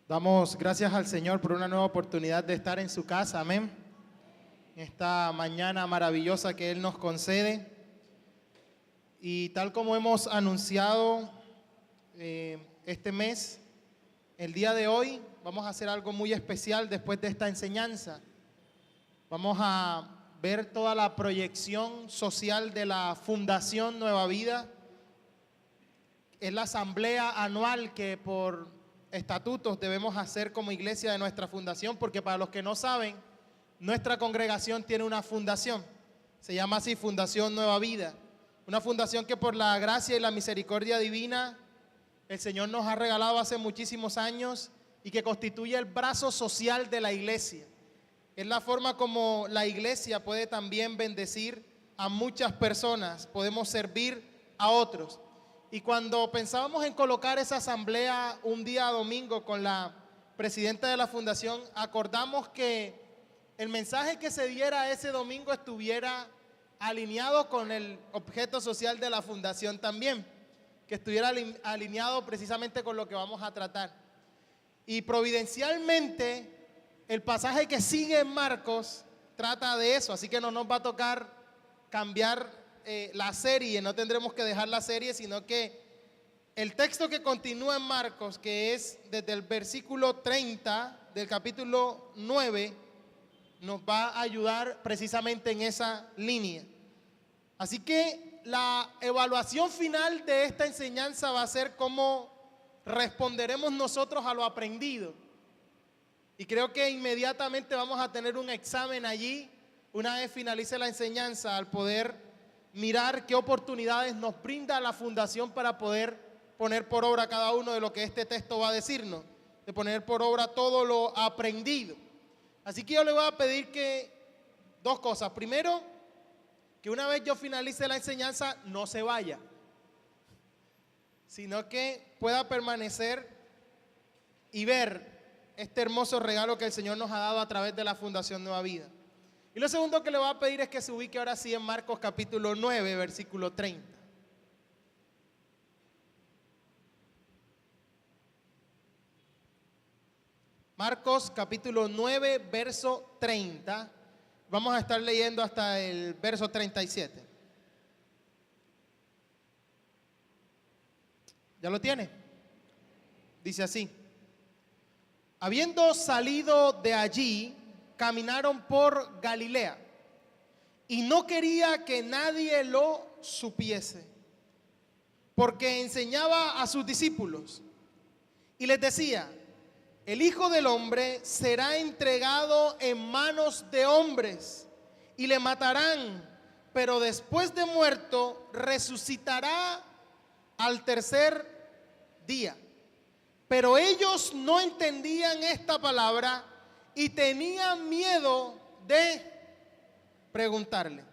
Damos gracias al Señor por una nueva oportunidad de estar en su casa, amén. Esta mañana maravillosa que Él nos concede. Y tal como hemos anunciado este mes, el día de hoy vamos a hacer algo muy especial después de esta enseñanza. Vamos a ver toda la proyección social de la Fundación Nueva Vida. Es la asamblea anual que por estatutos debemos hacer como iglesia de nuestra fundación, porque para los que no saben, nuestra congregación tiene una fundación, se llama así Fundación Nueva Vida, una fundación que por la gracia y la misericordia divina el Señor nos ha regalado hace muchísimos años y que constituye el brazo social de la iglesia. Es la forma como la iglesia puede también bendecir a muchas personas, podemos servir a otros. Y cuando pensábamos en colocar esa asamblea un día domingo con la presidenta de la fundación, acordamos que el mensaje que se diera ese domingo estuviera alineado con el objeto social de la fundación también, que estuviera alineado precisamente con lo que vamos a tratar. Y providencialmente, el pasaje que sigue en Marcos trata de eso, así que no nos va a tocar cambiar la serie, no tendremos que dejar la serie, sino que el texto que continúa en Marcos, que es desde el versículo 30 del capítulo 9, nos va a ayudar precisamente en esa línea. Así que la evaluación final de esta enseñanza va a ser cómo responderemos nosotros a lo aprendido. Y creo que inmediatamente vamos a tener un examen allí, una vez finalice la enseñanza, al poder mirar qué oportunidades nos brinda la fundación para poder poner por obra cada uno de lo que este texto va a decirnos, de poner por obra todo lo aprendido. Así que yo le voy a pedir que dos cosas. Primero, que una vez yo finalice la enseñanza no se vaya, sino que pueda permanecer y ver este hermoso regalo que el Señor nos ha dado a través de la Fundación Nueva Vida. Y lo segundo que le voy a pedir es que se ubique ahora sí en Marcos capítulo 9, versículo 30. Marcos capítulo 9, verso 30. Vamos a estar leyendo hasta el verso 37. ¿Ya lo tiene? Dice así: habiendo salido de allí, caminaron por Galilea, y no quería que nadie lo supiese, porque enseñaba a sus discípulos y les decía: el Hijo del Hombre será entregado en manos de hombres y le matarán, pero después de muerto resucitará al tercer día. Pero ellos no entendían esta palabra y tenían miedo de preguntarle.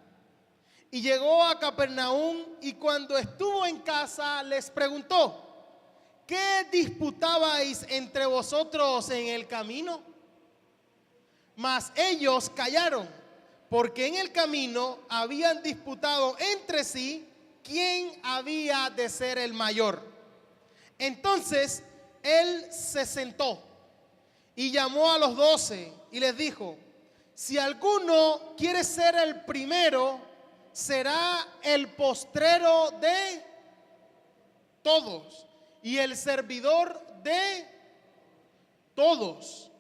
Y llegó a Capernaum, y cuando estuvo en casa les preguntó: ¿qué disputabais entre vosotros en el camino? Mas ellos callaron, porque en el camino habían disputado entre sí quién había de ser el mayor. Entonces él se sentó y llamó a los 12 y les dijo: si alguno quiere ser el primero, será el postrero de todos y el servidor de todos.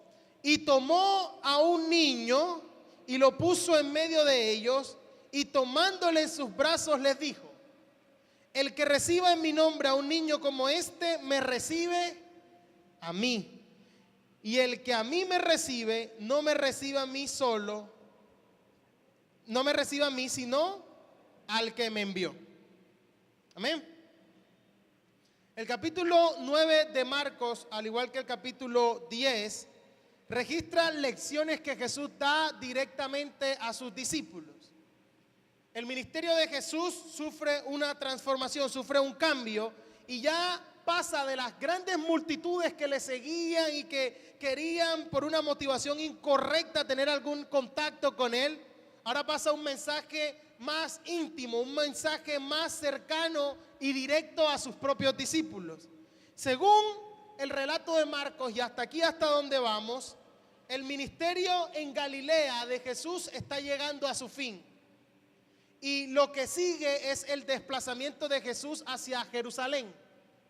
Y tomó a un niño y lo puso en medio de ellos, y tomándole en sus brazos les dijo: el que reciba en mi nombre a un niño como este, me recibe a mí. Y el que a mí me recibe, no me recibe a mí solo, no me recibe a mí, sino al que me envió. Amén. El capítulo 9 de Marcos, al igual que el capítulo 10, registra lecciones que Jesús da directamente a sus discípulos. El ministerio de Jesús sufre una transformación, sufre un cambio, y ya pasa de las grandes multitudes que le seguían y que querían por una motivación incorrecta tener algún contacto con él. Ahora pasa a un mensaje más íntimo, un mensaje más cercano y directo a sus propios discípulos. Según el relato de Marcos y hasta aquí, hasta donde vamos, el ministerio en Galilea de Jesús está llegando a su fin. Y lo que sigue es el desplazamiento de Jesús hacia Jerusalén,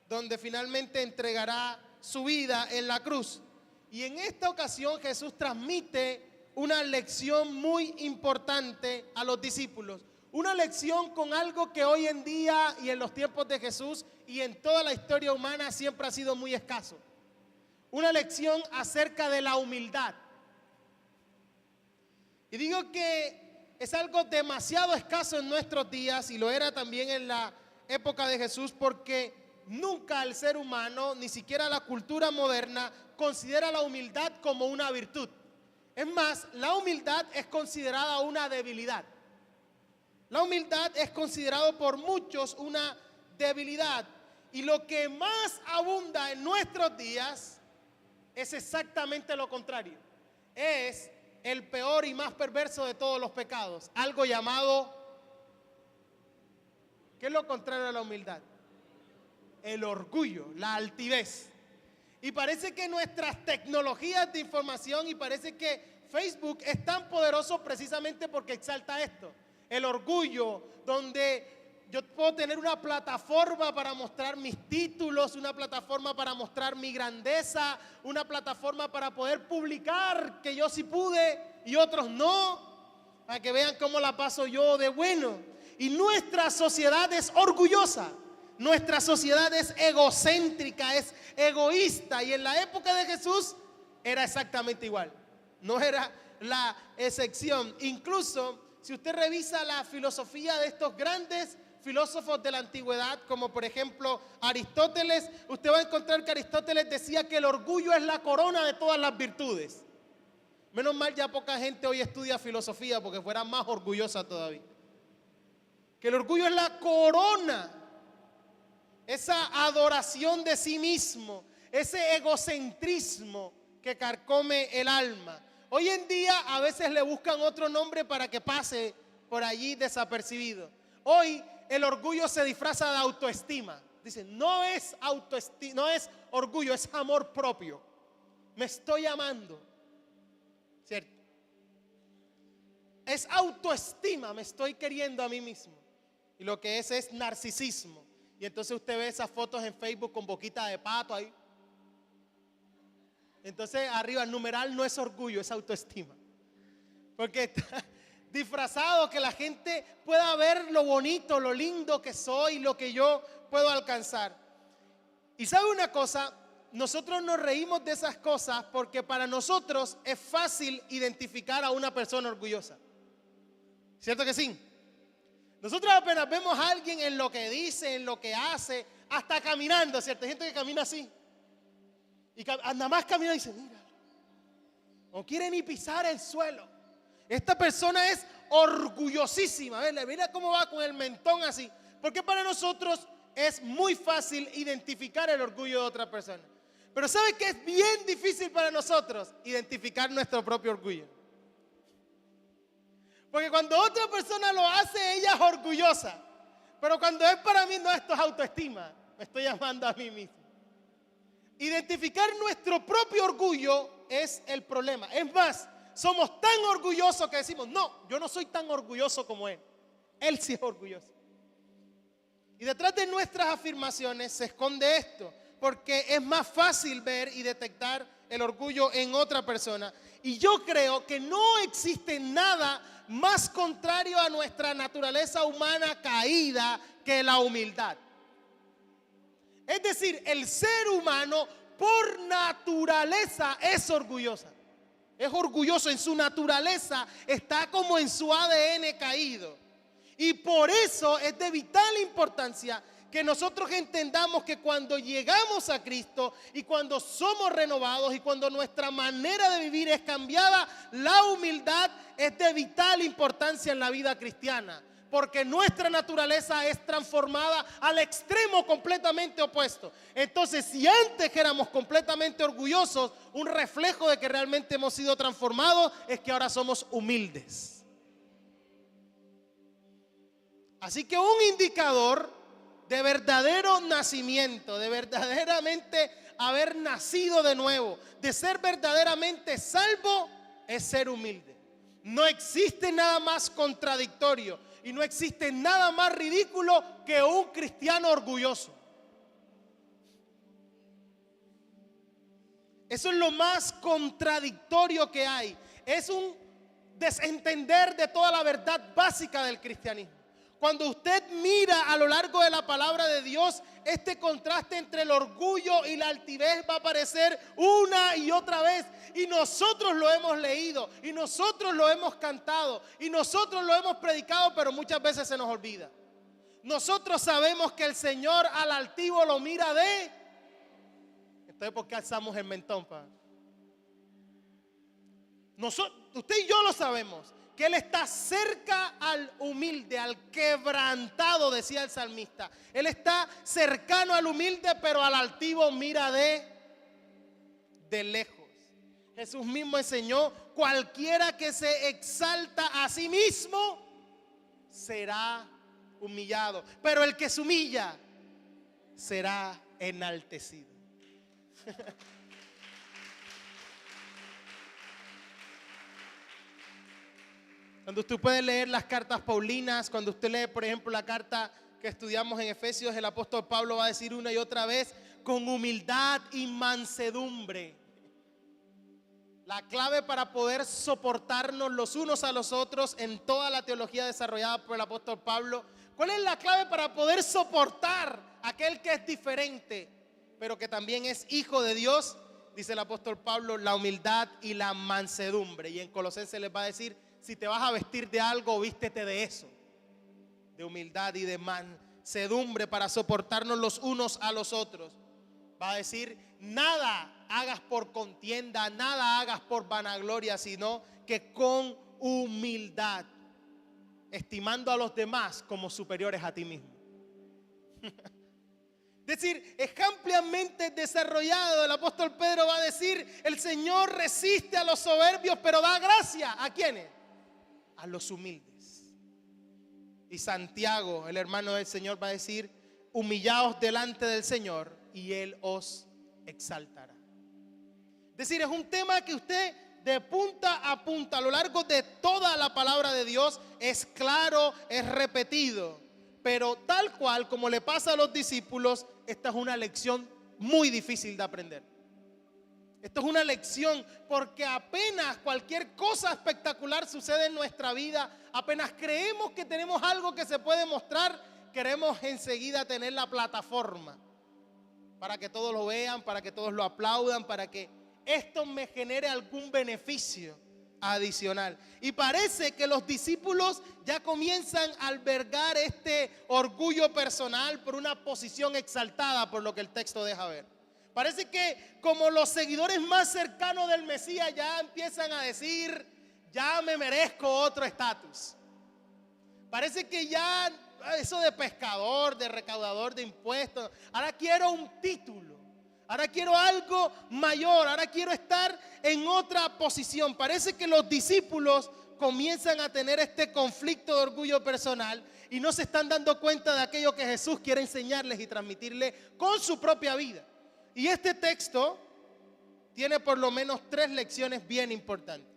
donde finalmente entregará su vida en la cruz. Y en esta ocasión Jesús transmite una lección muy importante a los discípulos. Una lección con algo que hoy en día y en los tiempos de Jesús y en toda la historia humana siempre ha sido muy escaso. Una lección acerca de la humildad. Y digo que es algo demasiado escaso en nuestros días, y lo era también en la época de Jesús, porque nunca el ser humano, ni siquiera la cultura moderna, considera la humildad como una virtud. Es más, la humildad es considerada una debilidad. La humildad es considerado por muchos una debilidad. Y lo que más abunda en nuestros días es exactamente lo contrario. Es el peor y más perverso de todos los pecados. Algo llamado, ¿qué es lo contrario a la humildad? El orgullo, la altivez. Y parece que nuestras tecnologías de información, y parece que Facebook es tan poderoso precisamente porque exalta esto. El orgullo, donde yo puedo tener una plataforma para mostrar mis títulos, una plataforma para mostrar mi grandeza, una plataforma para poder publicar que yo sí pude y otros no, para que vean cómo la paso yo de bueno. Y nuestra sociedad es orgullosa, nuestra sociedad es egocéntrica, es egoísta, y en la época de Jesús era exactamente igual, no era la excepción. Incluso si usted revisa la filosofía de estos grandes filósofos de la antigüedad, como por ejemplo Aristóteles, usted va a encontrar que Aristóteles decía que el orgullo es la corona de todas las virtudes. Menos mal ya poca gente hoy estudia filosofía, porque fuera más orgullosa todavía. Que el orgullo es la corona, esa adoración de sí mismo, ese egocentrismo que carcome el alma. Hoy en día a veces le buscan otro nombre para que pase por allí desapercibido. Hoy el orgullo se disfraza de autoestima. Dicen, no es autoestima, no es orgullo, es amor propio. Me estoy amando, ¿cierto? Es autoestima, me estoy queriendo a mí mismo. Y lo que es narcisismo. Y entonces usted ve esas fotos en Facebook con boquita de pato ahí. Entonces arriba el numeral no es orgullo, es autoestima. Porque está disfrazado, que la gente pueda ver lo bonito, lo lindo que soy, lo que yo puedo alcanzar. Y sabe una cosa, nosotros nos reímos de esas cosas porque para nosotros es fácil identificar a una persona orgullosa. ¿Cierto que sí? Nosotros apenas vemos a alguien en lo que dice, en lo que hace, hasta caminando, ¿cierto? Hay gente que camina así. Y nada más camina y dice, mira, no quiere ni pisar el suelo. Esta persona es orgullosísima. Mira cómo va con el mentón así. Porque para nosotros es muy fácil identificar el orgullo de otra persona. Pero ¿sabe qué es bien difícil para nosotros? Identificar nuestro propio orgullo. Porque cuando otra persona lo hace, ella es orgullosa. Pero cuando es para mí, no, esto es autoestima. Me estoy amando a mí mismo. Identificar nuestro propio orgullo es el problema. Es más, somos tan orgullosos que decimos, no, yo no soy tan orgulloso como él. Él sí es orgulloso. Y detrás de nuestras afirmaciones se esconde esto, porque es más fácil ver y detectar el orgullo en otra persona. Y yo creo que no existe nada más contrario a nuestra naturaleza humana caída que la humildad. Es decir, el ser humano por naturaleza es orgullosa. Es orgulloso en su naturaleza, está como en su ADN caído. Y por eso es de vital importancia que nosotros entendamos que cuando llegamos a Cristo y cuando somos renovados y cuando nuestra manera de vivir es cambiada, la humildad es de vital importancia en la vida cristiana. Porque nuestra naturaleza es transformada al extremo completamente opuesto. Entonces, si antes éramos completamente orgullosos, un reflejo de que realmente hemos sido transformados es que ahora somos humildes. Así que un indicador de verdadero nacimiento, de verdaderamente haber nacido de nuevo, de ser verdaderamente salvo, es ser humilde. No existe nada más contradictorio y no existe nada más ridículo que un cristiano orgulloso. Eso es lo más contradictorio que hay. Es un desentender de toda la verdad básica del cristianismo. Cuando usted mira a lo largo de la palabra de Dios, este contraste entre el orgullo y la altivez va a aparecer una y otra vez. Y nosotros lo hemos leído, y nosotros lo hemos cantado, y nosotros lo hemos predicado, pero muchas veces se nos olvida. Nosotros sabemos que el Señor al altivo lo mira de... Entonces, ¿por qué alzamos el mentón, pa? Usted y yo lo sabemos, que Él está cerca al humilde, al quebrantado, decía el salmista. Él está cercano al humilde, pero al altivo mira de lejos. Jesús mismo enseñó: cualquiera que se exalta a sí mismo será humillado, pero el que se humilla será enaltecido. Cuando usted puede leer las cartas paulinas, cuando usted lee, por ejemplo, la carta que estudiamos en Efesios, el apóstol Pablo va a decir una y otra vez: con humildad y mansedumbre. La clave para poder soportarnos los unos a los otros en toda la teología desarrollada por el apóstol Pablo. ¿Cuál es la clave para poder soportar a aquel que es diferente, pero que también es hijo de Dios? Dice el apóstol Pablo: la humildad y la mansedumbre. Y en Colosenses les va a decir: si te vas a vestir de algo, vístete de eso, de humildad y de mansedumbre, para soportarnos los unos a los otros. Va a decir: nada hagas por contienda, nada hagas por vanagloria, sino que con humildad, estimando a los demás como superiores a ti mismo. Es decir, es ampliamente desarrollado. El apóstol Pedro va a decir: el Señor resiste a los soberbios, pero da gracia ¿a quiénes? A los humildes. Y Santiago, el hermano del Señor, va a decir: humillaos delante del Señor y Él os exaltará. Es decir, es un tema que usted de punta a punta, a lo largo de toda la palabra de Dios, es claro, es repetido. Pero tal cual como le pasa a los discípulos, esta es una lección muy difícil de aprender. Esto es una lección porque apenas cualquier cosa espectacular sucede en nuestra vida, apenas creemos que tenemos algo que se puede mostrar, queremos enseguida tener la plataforma para que todos lo vean, para que todos lo aplaudan, para que esto me genere algún beneficio adicional. Y parece que los discípulos ya comienzan a albergar este orgullo personal por una posición exaltada, por lo que el texto deja ver. Parece que como los seguidores más cercanos del Mesías ya empiezan a decir: ya me merezco otro estatus. Parece que ya eso de pescador, de recaudador de impuestos, ahora quiero un título. Ahora quiero algo mayor, ahora quiero estar en otra posición. Parece que los discípulos comienzan a tener este conflicto de orgullo personal y no se están dando cuenta de aquello que Jesús quiere enseñarles y transmitirles con su propia vida. Y este texto tiene por lo menos 3 lecciones bien importantes.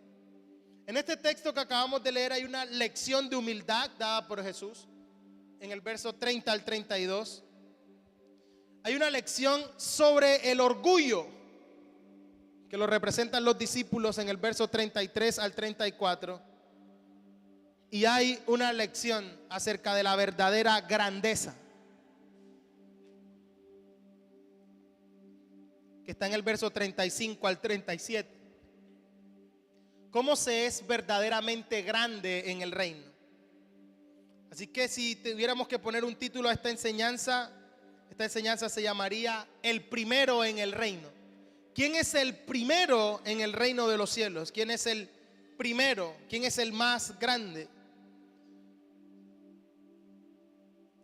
En este texto que acabamos de leer hay una lección de humildad dada por Jesús en el verso 30 al 32. Hay una lección sobre el orgullo que lo representan los discípulos en el verso 33 al 34. Y hay una lección acerca de la verdadera grandeza, que está en el verso 35 al 37. ¿Cómo se es verdaderamente grande en el reino? Así que si tuviéramos que poner un título a esta enseñanza se llamaría El primero en el reino. ¿Quién es el primero en el reino de los cielos? ¿Quién es el primero? ¿Quién es el más grande?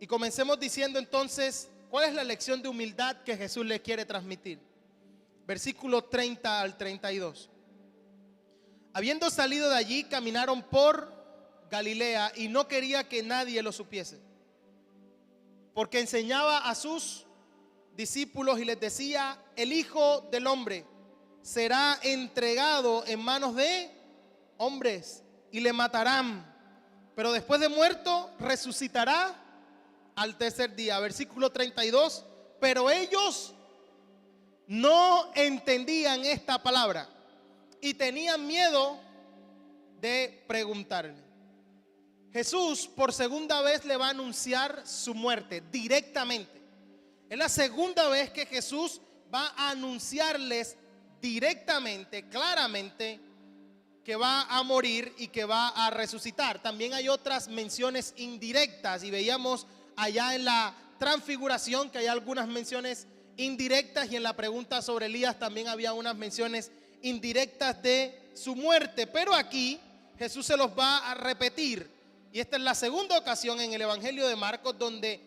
Y comencemos diciendo entonces, ¿cuál es la lección de humildad que Jesús les quiere transmitir? Versículo 30 al 32. Habiendo salido de allí, caminaron por Galilea y no quería que nadie lo supiese, porque enseñaba a sus discípulos y les decía: el Hijo del Hombre será entregado en manos de hombres y le matarán, pero después de muerto resucitará al tercer día. Versículo 32. Pero ellos no entendían esta palabra y tenían miedo de preguntarle. Jesús por segunda vez le va a anunciar su muerte directamente. Es la segunda vez que Jesús va a anunciarles directamente, claramente, que va a morir y que va a resucitar. También hay otras menciones indirectas y veíamos allá en la transfiguración que hay algunas menciones indirectas, y en la pregunta sobre Elías también había unas menciones indirectas de su muerte, pero aquí Jesús se los va a repetir, y esta es la segunda ocasión en el Evangelio de Marcos donde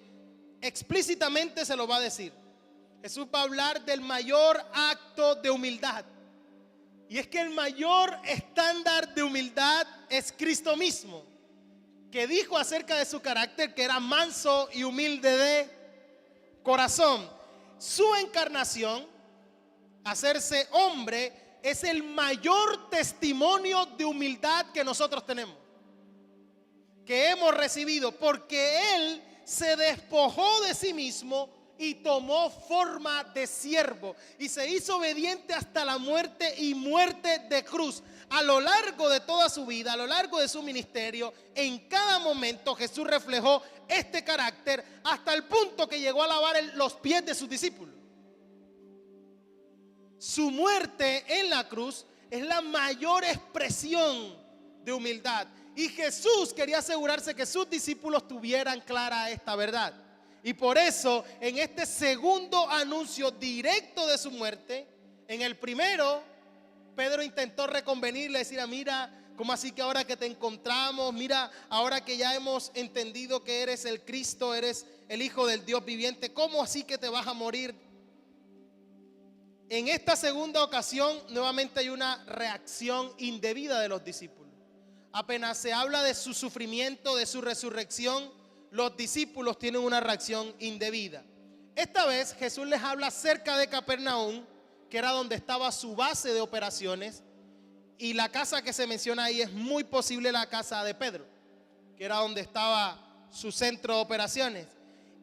explícitamente se lo va a decir. Jesús va a hablar del mayor acto de humildad, y es que el mayor estándar de humildad es Cristo mismo, que dijo acerca de su carácter que era manso y humilde de corazón. Su encarnación, hacerse hombre, es el mayor testimonio de humildad que nosotros tenemos, que hemos recibido, porque Él se despojó de sí mismo y tomó forma de siervo y se hizo obediente hasta la muerte, y muerte de cruz. A lo largo de toda su vida, a lo largo de su ministerio, en cada momento Jesús reflejó este carácter hasta el punto que llegó a lavar los pies de sus discípulos. Su muerte en la cruz es la mayor expresión de humildad, y Jesús quería asegurarse que sus discípulos tuvieran clara esta verdad. Y por eso en este segundo anuncio directo de su muerte, en el primero Pedro intentó reconvenirle, decir: mira, ¿cómo así que ahora que te encontramos? Mira, ahora que ya hemos entendido que eres el Cristo, eres el Hijo del Dios viviente, ¿cómo así que te vas a morir? En esta segunda ocasión nuevamente hay una reacción indebida de los discípulos. Apenas se habla de su sufrimiento, de su resurrección, los discípulos tienen una reacción indebida. Esta vez Jesús les habla cerca de Capernaum, que era donde estaba su base de operaciones, y la casa que se menciona ahí es muy posible la casa de Pedro, que era donde estaba su centro de operaciones.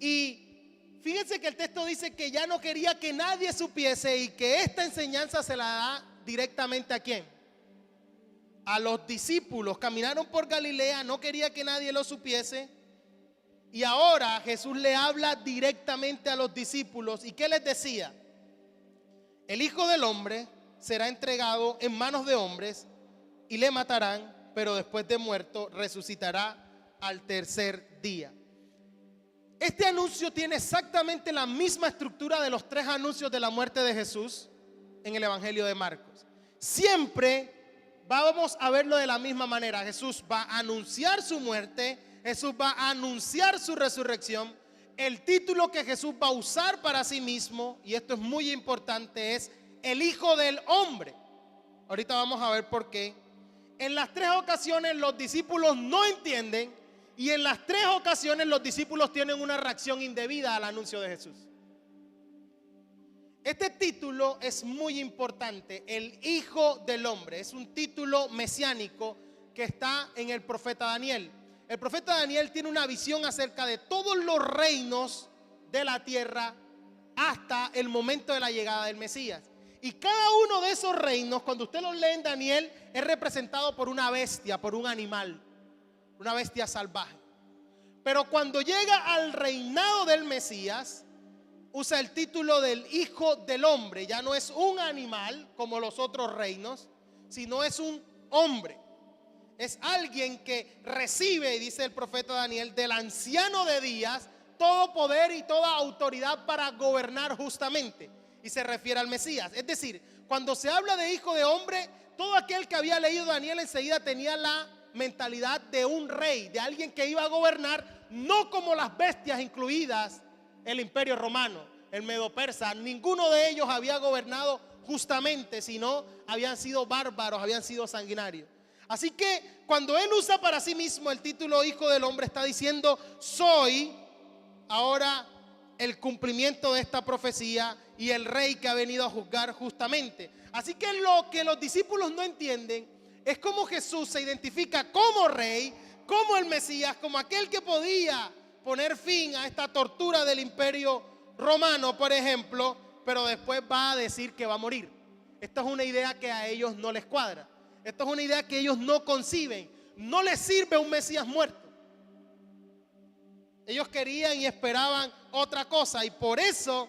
Y fíjense que el texto dice que ya no quería que nadie supiese, y que esta enseñanza se la da directamente ¿a quién? A los discípulos. Caminaron por Galilea, no quería que nadie lo supiese, y ahora Jesús le habla directamente a los discípulos. ¿Y qué les decía? El Hijo del Hombre será entregado en manos de hombres y le matarán, pero después de muerto resucitará al tercer día. Este anuncio tiene exactamente la misma estructura de los tres anuncios de la muerte de Jesús en el Evangelio de Marcos. Siempre vamos a verlo de la misma manera. Jesús va a anunciar su muerte, Jesús va a anunciar su resurrección. El título que Jesús va a usar para sí mismo, y esto es muy importante, es el Hijo del Hombre. Ahorita vamos a ver por qué. En las tres ocasiones los discípulos no entienden, y en las tres ocasiones los discípulos tienen una reacción indebida al anuncio de Jesús. Este título es muy importante, el Hijo del Hombre. Es un título mesiánico que está en el profeta Daniel. El profeta Daniel tiene una visión acerca de todos los reinos de la tierra hasta el momento de la llegada del Mesías. Y cada uno de esos reinos, cuando usted los lee en Daniel, es representado por una bestia, por un animal, una bestia salvaje. Pero cuando llega al reinado del Mesías, usa el título del Hijo del Hombre. Ya no es un animal como los otros reinos, sino es un hombre. Es alguien que recibe, dice el profeta Daniel, del anciano de días todo poder y toda autoridad para gobernar justamente. Y se refiere al Mesías. Es decir, cuando se habla de Hijo de Hombre, todo aquel que había leído Daniel enseguida tenía la mentalidad de un rey, de alguien que iba a gobernar, no como las bestias incluidas el Imperio Romano, el Medo-Persa. Ninguno de ellos había gobernado justamente, sino habían sido bárbaros, habían sido sanguinarios. Así que cuando él usa para sí mismo el título Hijo del Hombre, está diciendo: soy ahora el cumplimiento de esta profecía y el rey que ha venido a juzgar justamente. Así que lo que los discípulos no entienden es cómo Jesús se identifica como rey, como el Mesías, como aquel que podía poner fin a esta tortura del imperio romano, por ejemplo, pero después va a decir que va a morir. Esta es una idea que a ellos no les cuadra. Esta es una idea que ellos no conciben. No les sirve un Mesías muerto. Ellos querían y esperaban otra cosa. Y por eso,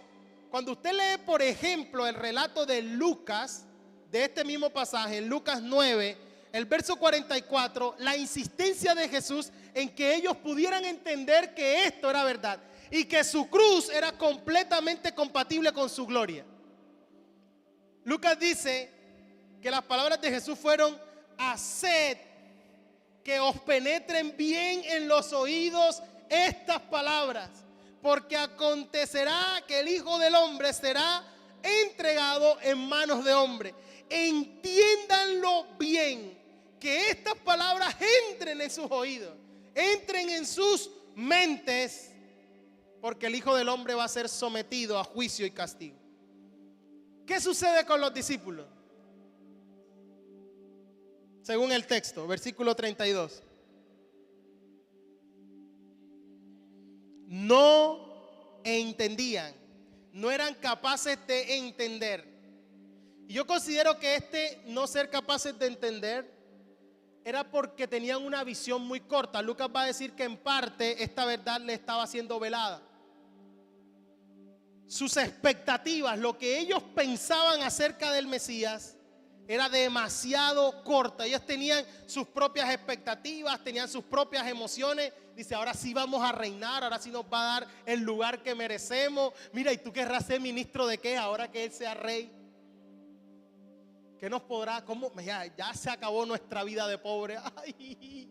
cuando usted lee, por ejemplo, el relato de Lucas, de este mismo pasaje, en Lucas 9, el verso 44, la insistencia de Jesús en que ellos pudieran entender que esto era verdad y que su cruz era completamente compatible con su gloria. Lucas dice que las palabras de Jesús fueron: haced que os penetren bien en los oídos estas palabras, porque acontecerá que el Hijo del Hombre será entregado en manos de hombre. Entiéndanlo bien, que estas palabras entren en sus oídos, entren en sus mentes, porque el Hijo del Hombre va a ser sometido a juicio y castigo. ¿Qué sucede con los discípulos? Según el texto, versículo 32. No entendían, no eran capaces de entender. Y yo considero que no ser capaces de entender era porque tenían una visión muy corta. Lucas va a decir que en parte esta verdad le estaba siendo velada. Sus expectativas, lo que ellos pensaban acerca del Mesías, era demasiado corta. Ellos tenían sus propias expectativas, tenían sus propias emociones. Dice: ahora sí vamos a reinar, ahora sí nos va a dar el lugar que merecemos. Mira, ¿y tú querrás ser ministro de qué ahora que Él sea rey? ¿Qué nos podrá? ¿Cómo? Ya se acabó nuestra vida de pobre. Ay.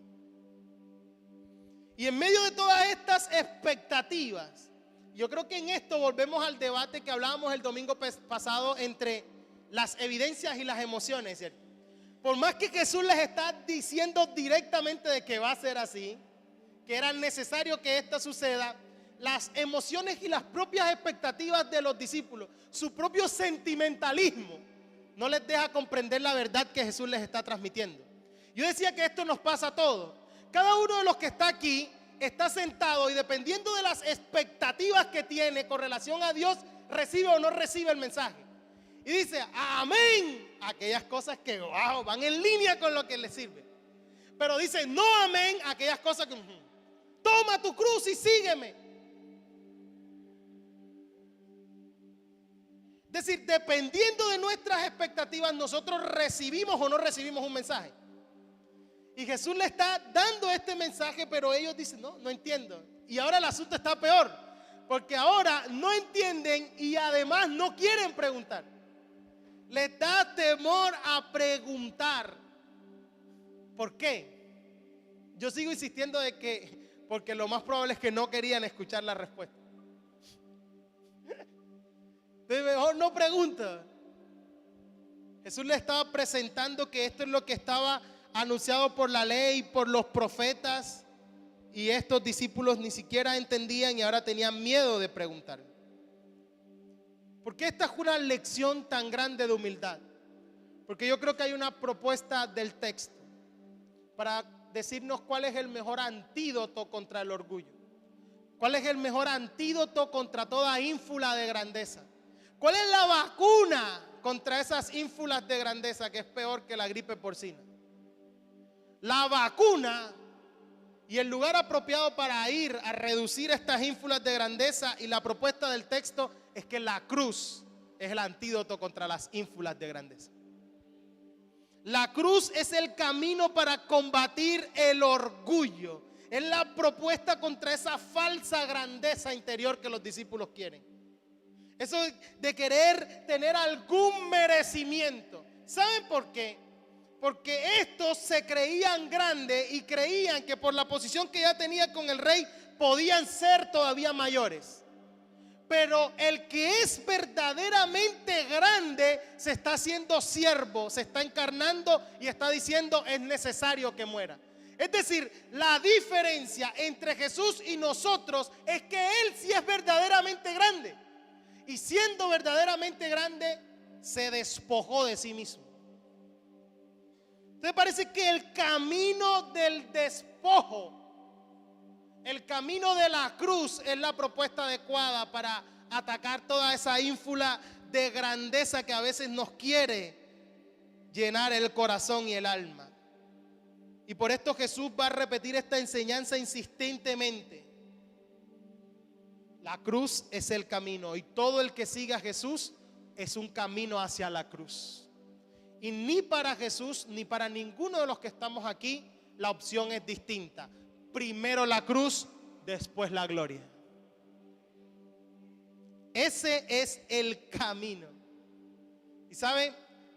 Y en medio de todas estas expectativas, yo creo que en esto volvemos al debate que hablábamos el domingo pasado entre las evidencias y las emociones, ¿cierto? Por más que Jesús les está diciendo directamente de que va a ser así, que era necesario que esto suceda, las emociones y las propias expectativas de los discípulos, su propio sentimentalismo, no les deja comprender la verdad que Jesús les está transmitiendo. Yo decía que esto nos pasa a todos. Cada uno de los que está aquí está sentado y dependiendo de las expectativas que tiene con relación a Dios, recibe o no recibe el mensaje. Y dice: amén, aquellas cosas que van en línea con lo que le sirve. Pero dice: no amén, aquellas cosas que toma tu cruz y sígueme. Es decir, dependiendo de nuestras expectativas, nosotros recibimos o no recibimos un mensaje. Y Jesús le está dando este mensaje, pero ellos dicen: no entiendo. Y ahora el asunto está peor, porque ahora no entienden y además no quieren preguntar. Les da temor a preguntar. ¿Por qué? Yo sigo insistiendo de que porque lo más probable es que no querían escuchar la respuesta. Entonces mejor no pregunta. Jesús le estaba presentando que esto es lo que estaba anunciado por la ley, por los profetas, y estos discípulos ni siquiera entendían y ahora tenían miedo de preguntar. ¿Por qué esta es una lección tan grande de humildad? Porque yo creo que hay una propuesta del texto para decirnos cuál es el mejor antídoto contra el orgullo. ¿Cuál es el mejor antídoto contra toda ínfula de grandeza? ¿Cuál es la vacuna contra esas ínfulas de grandeza que es peor que la gripe porcina? La vacuna y el lugar apropiado para ir a reducir estas ínfulas de grandeza y la propuesta del texto es que la cruz es el antídoto contra las ínfulas de grandeza. La cruz es el camino para combatir el orgullo. Es la propuesta contra esa falsa grandeza interior que los discípulos quieren. Eso de querer tener algún merecimiento. ¿Saben por qué? Porque estos se creían grandes y creían que por la posición que ya tenía con el rey podían ser todavía mayores. Pero el que es verdaderamente grande se está haciendo siervo, se está encarnando y está diciendo: es necesario que muera. Es decir, la diferencia entre Jesús y nosotros es que Él sí es verdaderamente grande. Y siendo verdaderamente grande, se despojó de sí mismo. Entonces parece que el camino del despojo, el camino de la cruz es la propuesta adecuada para atacar toda esa ínfula de grandeza que a veces nos quiere llenar el corazón y el alma. Y por esto Jesús va a repetir esta enseñanza insistentemente. La cruz es el camino y todo el que siga a Jesús es un camino hacia la cruz. Y ni para Jesús ni para ninguno de los que estamos aquí la opción es distinta. Primero la cruz, después la gloria. Ese es el camino. Y sabe,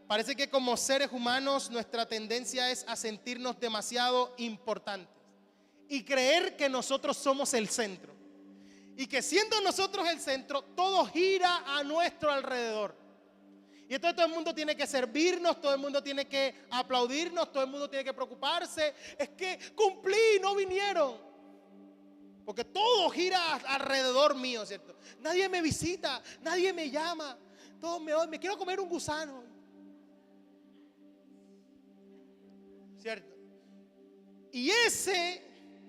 parece que como seres humanos nuestra tendencia es a sentirnos demasiado importantes y creer que nosotros somos el centro. Y que siendo nosotros el centro, todo gira a nuestro alrededor. Y entonces todo el mundo tiene que servirnos, todo el mundo tiene que aplaudirnos, todo el mundo tiene que preocuparse. Es que cumplí, no vinieron. Porque todo gira alrededor mío, ¿cierto? Nadie me visita, nadie me llama. Todos me quiero comer un gusano. ¿Cierto? Y ese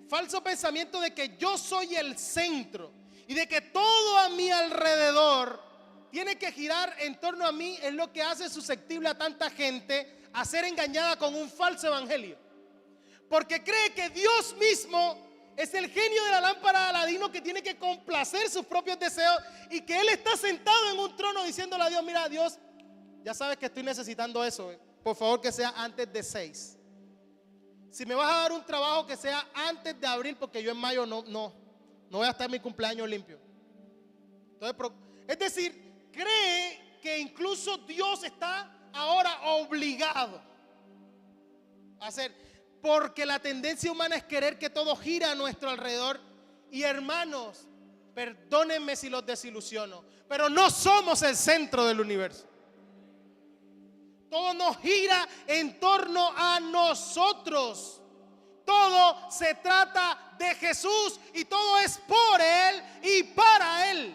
falso pensamiento de que yo soy el centro y de que todo a mi alrededor tiene que girar en torno a mí es lo que hace susceptible a tanta gente a ser engañada con un falso evangelio. Porque cree que Dios mismo es el genio de la lámpara de Aladino que tiene que complacer sus propios deseos y que Él está sentado en un trono diciéndole a Dios: mira, Dios, ya sabes que estoy necesitando eso, por favor que sea antes de 6. Si me vas a dar un trabajo, que sea antes de abril, porque yo en mayo no voy a estar en mi cumpleaños limpio. Entonces, es decir, cree que incluso Dios está ahora obligado a hacer, porque la tendencia humana es querer que todo gira a nuestro alrededor. Y hermanos, perdónenme si los desilusiono, pero no somos el centro del universo. Todo nos gira en torno a nosotros. Todo se trata de Jesús y todo es por Él y para Él.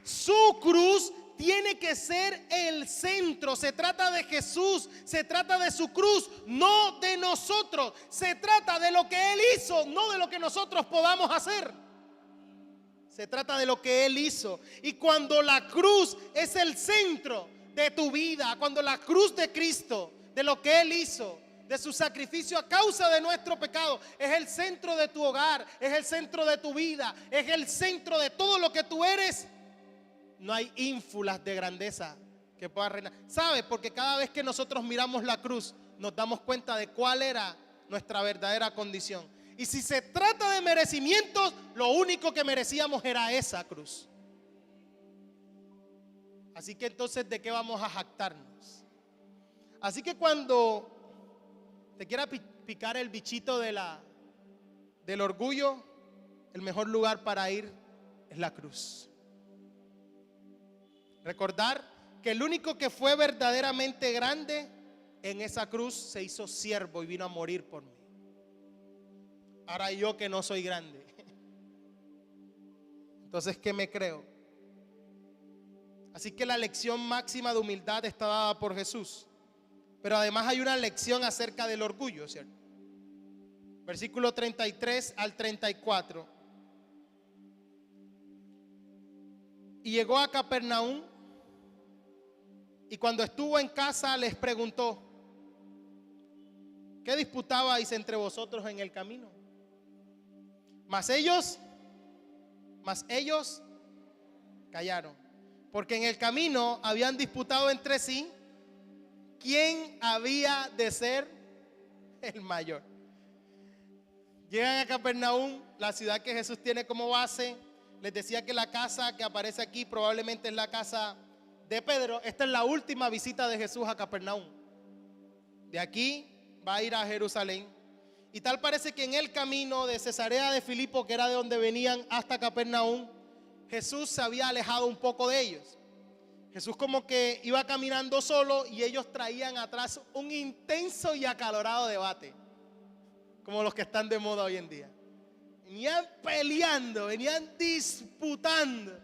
Su cruz tiene que ser el centro. Se trata de Jesús, se trata de su cruz, no de nosotros. Se trata de lo que Él hizo, no de lo que nosotros podamos hacer. Se trata de lo que Él hizo. Y cuando la cruz es el centro de tu vida, cuando la cruz de Cristo, de lo que Él hizo, de su sacrificio a causa de nuestro pecado, es el centro de tu hogar, es el centro de tu vida, es el centro de todo lo que tú eres, no hay ínfulas de grandeza que puedan reinar. ¿Sabes? Porque cada vez que nosotros miramos la cruz, nos damos cuenta de cuál era nuestra verdadera condición. Y si se trata de merecimientos, lo único que merecíamos era esa cruz. Así que entonces, ¿de qué vamos a jactarnos? Así que cuando te quiera picar el bichito del orgullo, el mejor lugar para ir es la cruz. Recordar que el único que fue verdaderamente grande en esa cruz se hizo siervo y vino a morir por mí. Ahora yo que no soy grande, entonces ¿qué me creo? Así que la lección máxima de humildad está dada por Jesús. Pero además hay una lección acerca del orgullo, ¿cierto? Versículo 33 al 34. Y llegó a Capernaum, y cuando estuvo en casa les preguntó: ¿qué disputabais entre vosotros en el camino? Mas ellos callaron, porque en el camino habían disputado entre sí quién había de ser el mayor. Llegan a Capernaum, la ciudad que Jesús tiene como base. Les decía que la casa que aparece aquí probablemente es la casa de Pedro. Esta es la última visita de Jesús a Capernaum. De aquí va a ir a Jerusalén. Y tal parece que en el camino de Cesarea de Filipo, que era de donde venían, hasta Capernaum, Jesús se había alejado un poco de ellos. Jesús como que iba caminando solo y ellos traían atrás un intenso y acalorado debate, como los que están de moda hoy en día. Venían peleando, venían disputando,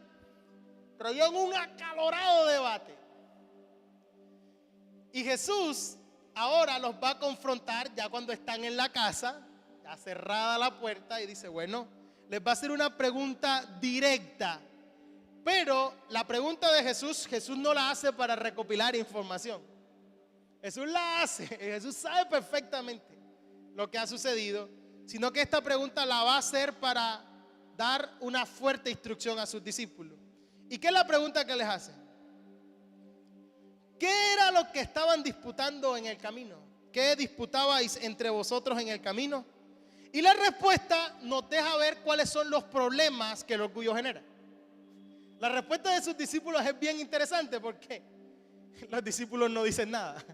traían un acalorado debate. Y Jesús ahora los va a confrontar ya cuando están en la casa, ya cerrada la puerta, y dice, bueno, les va a hacer una pregunta directa. Pero la pregunta de Jesús no la hace para recopilar información. Jesús la hace, Jesús sabe perfectamente lo que ha sucedido, sino que esta pregunta la va a hacer para dar una fuerte instrucción a sus discípulos. ¿Y qué es la pregunta que les hace? ¿Qué era lo que estaban disputando en el camino? ¿Qué disputabais entre vosotros en el camino? Y la respuesta nos deja ver cuáles son los problemas que el orgullo genera. La respuesta de sus discípulos es bien interesante porque los discípulos no dicen nada.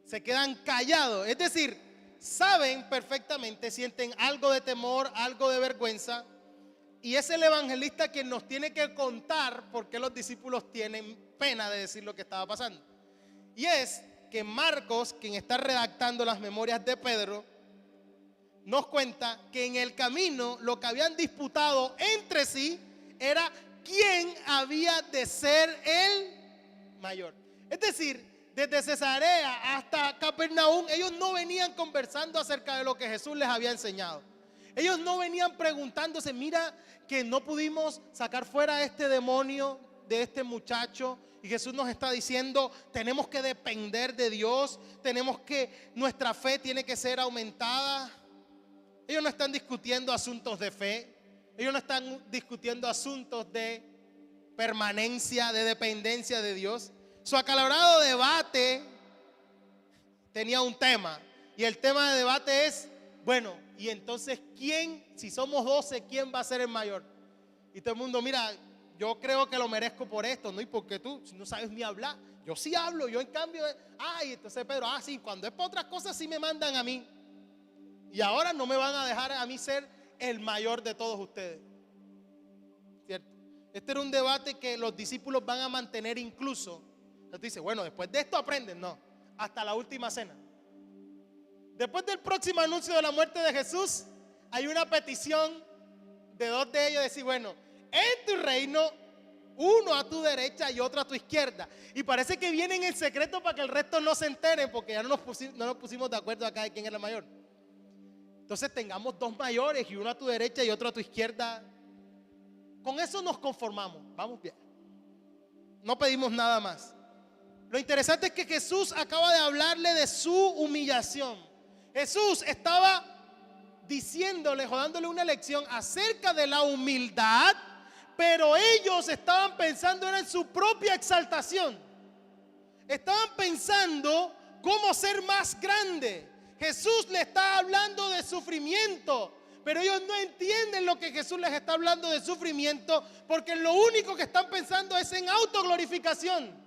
Se quedan callados. Es decir, saben perfectamente, sienten algo de temor, algo de vergüenza. Y es el evangelista quien nos tiene que contar por qué los discípulos tienen pena de decir lo que estaba pasando. Y es que Marcos, quien está redactando las memorias de Pedro, nos cuenta que en el camino lo que habían disputado entre sí era quién había de ser el mayor. Es decir, desde Cesarea hasta Capernaum, ellos no venían conversando acerca de lo que Jesús les había enseñado. Ellos no venían preguntándose, mira que no pudimos sacar fuera a este demonio de este muchacho y Jesús nos está diciendo, tenemos que depender de Dios, nuestra fe tiene que ser aumentada. Ellos no están discutiendo asuntos de fe. Ellos no están discutiendo asuntos de permanencia, de dependencia de Dios. Su acalorado debate tenía un tema. Y el tema de debate es, bueno, y entonces, ¿quién, si somos 12, quién va a ser el mayor? Y todo el mundo, mira, yo creo que lo merezco por esto, ¿no? Y porque tú, si no sabes ni hablar, yo sí hablo, yo en cambio, ay, entonces Pedro, sí, cuando es por otras cosas sí me mandan a mí. Y ahora no me van a dejar a mí ser el mayor de todos ustedes. ¿Cierto? Este era un debate que los discípulos van a mantener incluso. Entonces dice, bueno, después de esto aprenden, no, hasta la última cena. Después del próximo anuncio de la muerte de Jesús, hay una petición de dos de ellos, decir, bueno, en tu reino, uno a tu derecha y otro a tu izquierda. Y parece que vienen en secreto para que el resto no se enteren, porque ya no nos pusimos de acuerdo acá de quién era el mayor. Entonces tengamos dos mayores y uno a tu derecha y otro a tu izquierda. Con eso nos conformamos, vamos bien. No pedimos nada más. Lo interesante es que Jesús acaba de hablarle de su humillación. Jesús estaba diciéndole o dándole una lección acerca de la humildad, pero ellos estaban pensando en su propia exaltación. Estaban pensando cómo ser más grande. Jesús le está hablando de sufrimiento, pero ellos no entienden lo que Jesús les está hablando de sufrimiento, porque lo único que están pensando es en autoglorificación.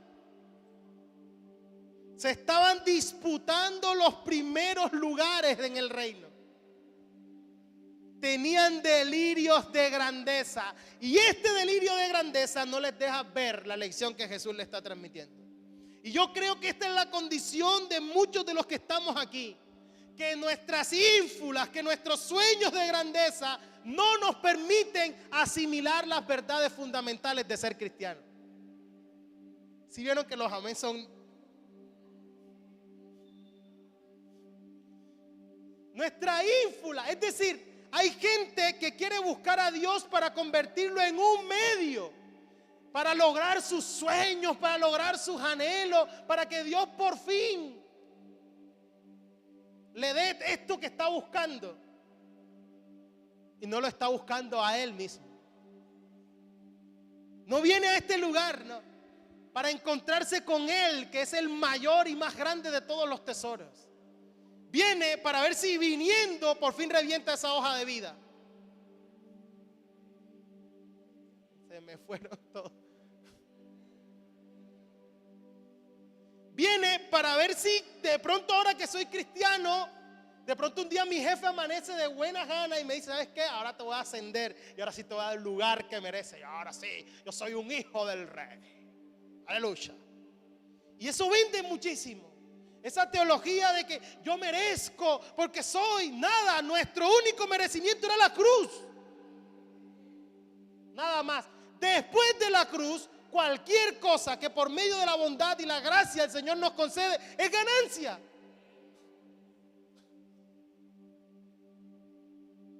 Se estaban disputando los primeros lugares en el reino. Tenían delirios de grandeza, y este delirio de grandeza no les deja ver la lección que Jesús le está transmitiendo. Y yo creo que esta es la condición de muchos de los que estamos aquí. Que nuestras ínfulas, que nuestros sueños de grandeza no nos permiten asimilar las verdades fundamentales de ser cristiano. Si vieron que los amén son... Nuestra ínfula, es decir, hay gente que quiere buscar a Dios para convertirlo en un medio, para lograr sus sueños, para lograr sus anhelos, para que Dios por fin le dé esto que está buscando, y no lo está buscando a Él mismo. No viene a este lugar, no, para encontrarse con Él, que es el mayor y más grande de todos los tesoros. Viene para ver si viniendo por fin revienta esa hoja de vida. Se me fueron todos. Viene para ver si de pronto ahora que soy cristiano De pronto un día mi jefe amanece de buena gana y me dice, ¿sabes qué? Ahora te voy a ascender y ahora sí te voy a dar el lugar que merece. Y ahora sí, yo soy un hijo del rey. Aleluya. Y eso vende muchísimo. Esa teología de que yo merezco porque soy nada. Nuestro único merecimiento era la cruz. Nada más. Después de la cruz, cualquier cosa que por medio de la bondad y la gracia el Señor nos concede es ganancia.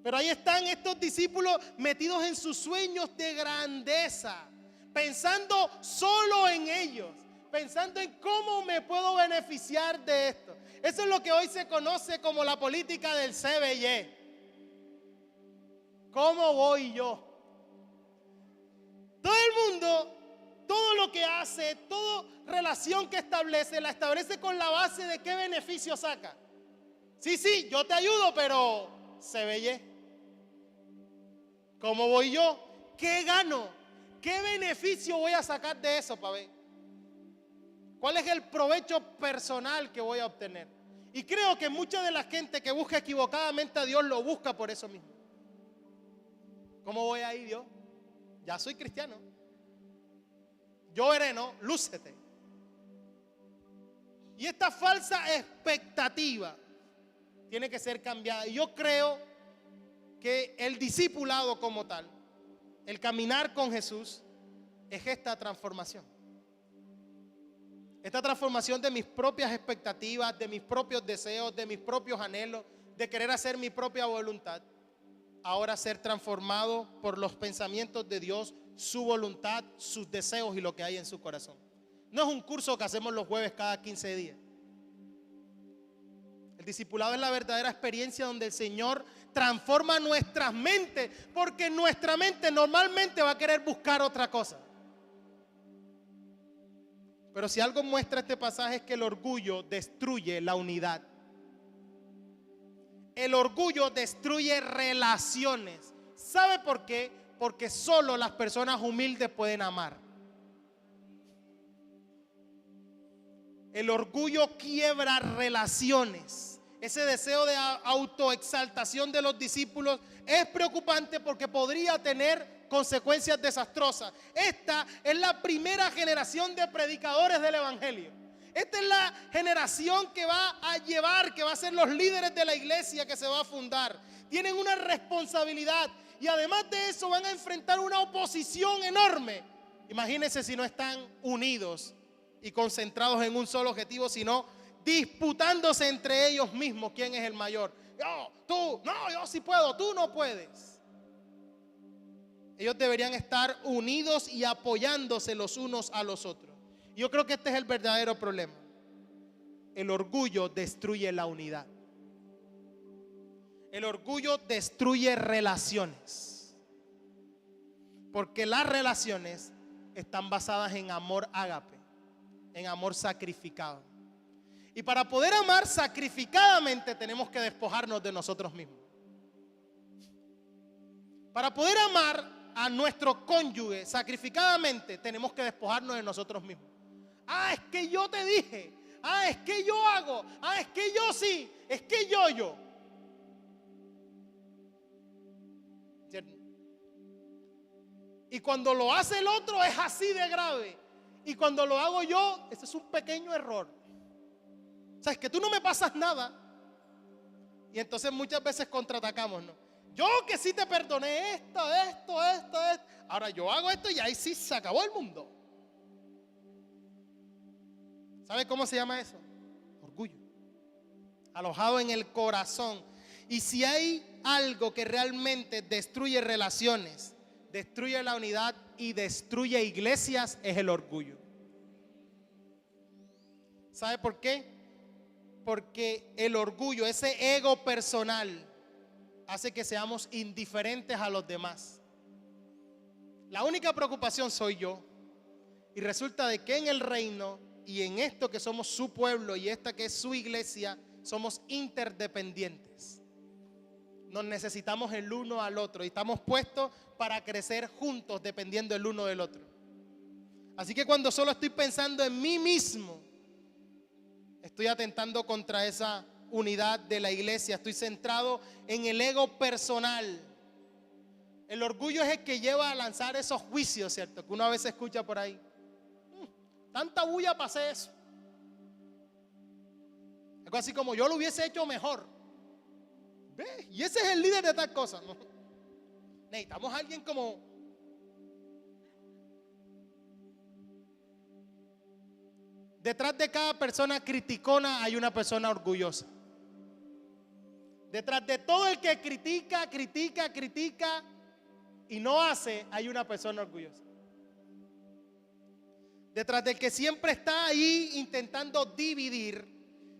Pero ahí están estos discípulos metidos en sus sueños de grandeza, pensando solo en ellos, pensando en cómo me puedo beneficiar de esto. Eso es lo que hoy se conoce como la política del CBY. ¿Cómo voy yo? Todo el mundo, todo lo que hace, toda relación que establece, la establece con la base de qué beneficio saca. Sí, yo te ayudo, pero CBY. ¿Cómo voy yo? ¿Qué gano? ¿Qué beneficio voy a sacar de eso, para ver? ¿Cuál es el provecho personal que voy a obtener? Y creo que mucha de la gente que busca equivocadamente a Dios lo busca por eso mismo. ¿Cómo voy ahí, Dios? Ya soy cristiano. Yo veré, ¿no? Lúcete. Y esta falsa expectativa tiene que ser cambiada. Y yo creo que el discipulado como tal, el caminar con Jesús, es esta transformación. Esta transformación de mis propias expectativas, de mis propios deseos, de mis propios anhelos, de querer hacer mi propia voluntad, ahora ser transformado por los pensamientos de Dios, su voluntad, sus deseos y lo que hay en su corazón. No es un curso que hacemos los jueves cada 15 días. El discipulado es la verdadera experiencia donde el Señor transforma nuestras mentes, porque nuestra mente normalmente va a querer buscar otra cosa. Pero si algo muestra este pasaje es que el orgullo destruye la unidad. El orgullo destruye relaciones. ¿Sabe por qué? Porque solo las personas humildes pueden amar. El orgullo quiebra relaciones. Ese deseo de autoexaltación de los discípulos es preocupante porque podría tener consecuencias desastrosas. Esta es la primera generación de predicadores del evangelio. Esta es la generación que va a llevar, que va a ser los líderes de la iglesia que se va a fundar. Tienen una responsabilidad y además de eso van a enfrentar una oposición enorme. Imagínense si no están unidos y concentrados en un solo objetivo, sino disputándose entre ellos mismos quién es el mayor. Yo, tú, no, yo sí puedo, tú no puedes. Ellos deberían estar unidos y apoyándose los unos a los otros. Yo creo que este es el verdadero problema. El orgullo destruye la unidad. El orgullo destruye relaciones. Porque las relaciones están basadas en amor ágape, en amor sacrificado. Y para poder amar sacrificadamente tenemos que despojarnos de nosotros mismos. Para poder amar a nuestro cónyuge sacrificadamente tenemos que despojarnos de nosotros mismos. Es que yo te dije. Es que yo hago. Es que yo sí. Es que yo. Y cuando lo hace el otro es así de grave. Y cuando lo hago yo, ese es un pequeño error. O sea, es que tú no me pasas nada. Y entonces muchas veces contraatacamos, ¿no? Yo que sí te perdoné esto. Ahora yo hago esto y ahí sí se acabó el mundo. ¿Sabe cómo se llama eso? Orgullo. Alojado en el corazón. Y si hay algo que realmente destruye relaciones, destruye la unidad y destruye iglesias, es el orgullo. ¿Sabe por qué? Porque el orgullo, ese ego personal, hace que seamos indiferentes a los demás. La única preocupación soy yo. Y resulta de que en el reino y en esto que somos su pueblo y esta que es su iglesia, somos interdependientes. Nos necesitamos el uno al otro y estamos puestos para crecer juntos dependiendo el uno del otro. Así que cuando solo estoy pensando en mí mismo, estoy atentando contra esa unidad de la iglesia, estoy centrado en el ego personal. El orgullo es el que lleva a lanzar esos juicios, ¿cierto? Que uno a veces escucha por ahí. Tanta bulla para hacer eso. Algo así como yo lo hubiese hecho mejor. ¿Ve? Y ese es el líder de tal cosa, ¿no? Necesitamos a alguien como... Detrás de cada persona criticona hay una persona orgullosa. Detrás de todo el que critica y no hace, hay una persona orgullosa. Detrás del que siempre está ahí intentando dividir,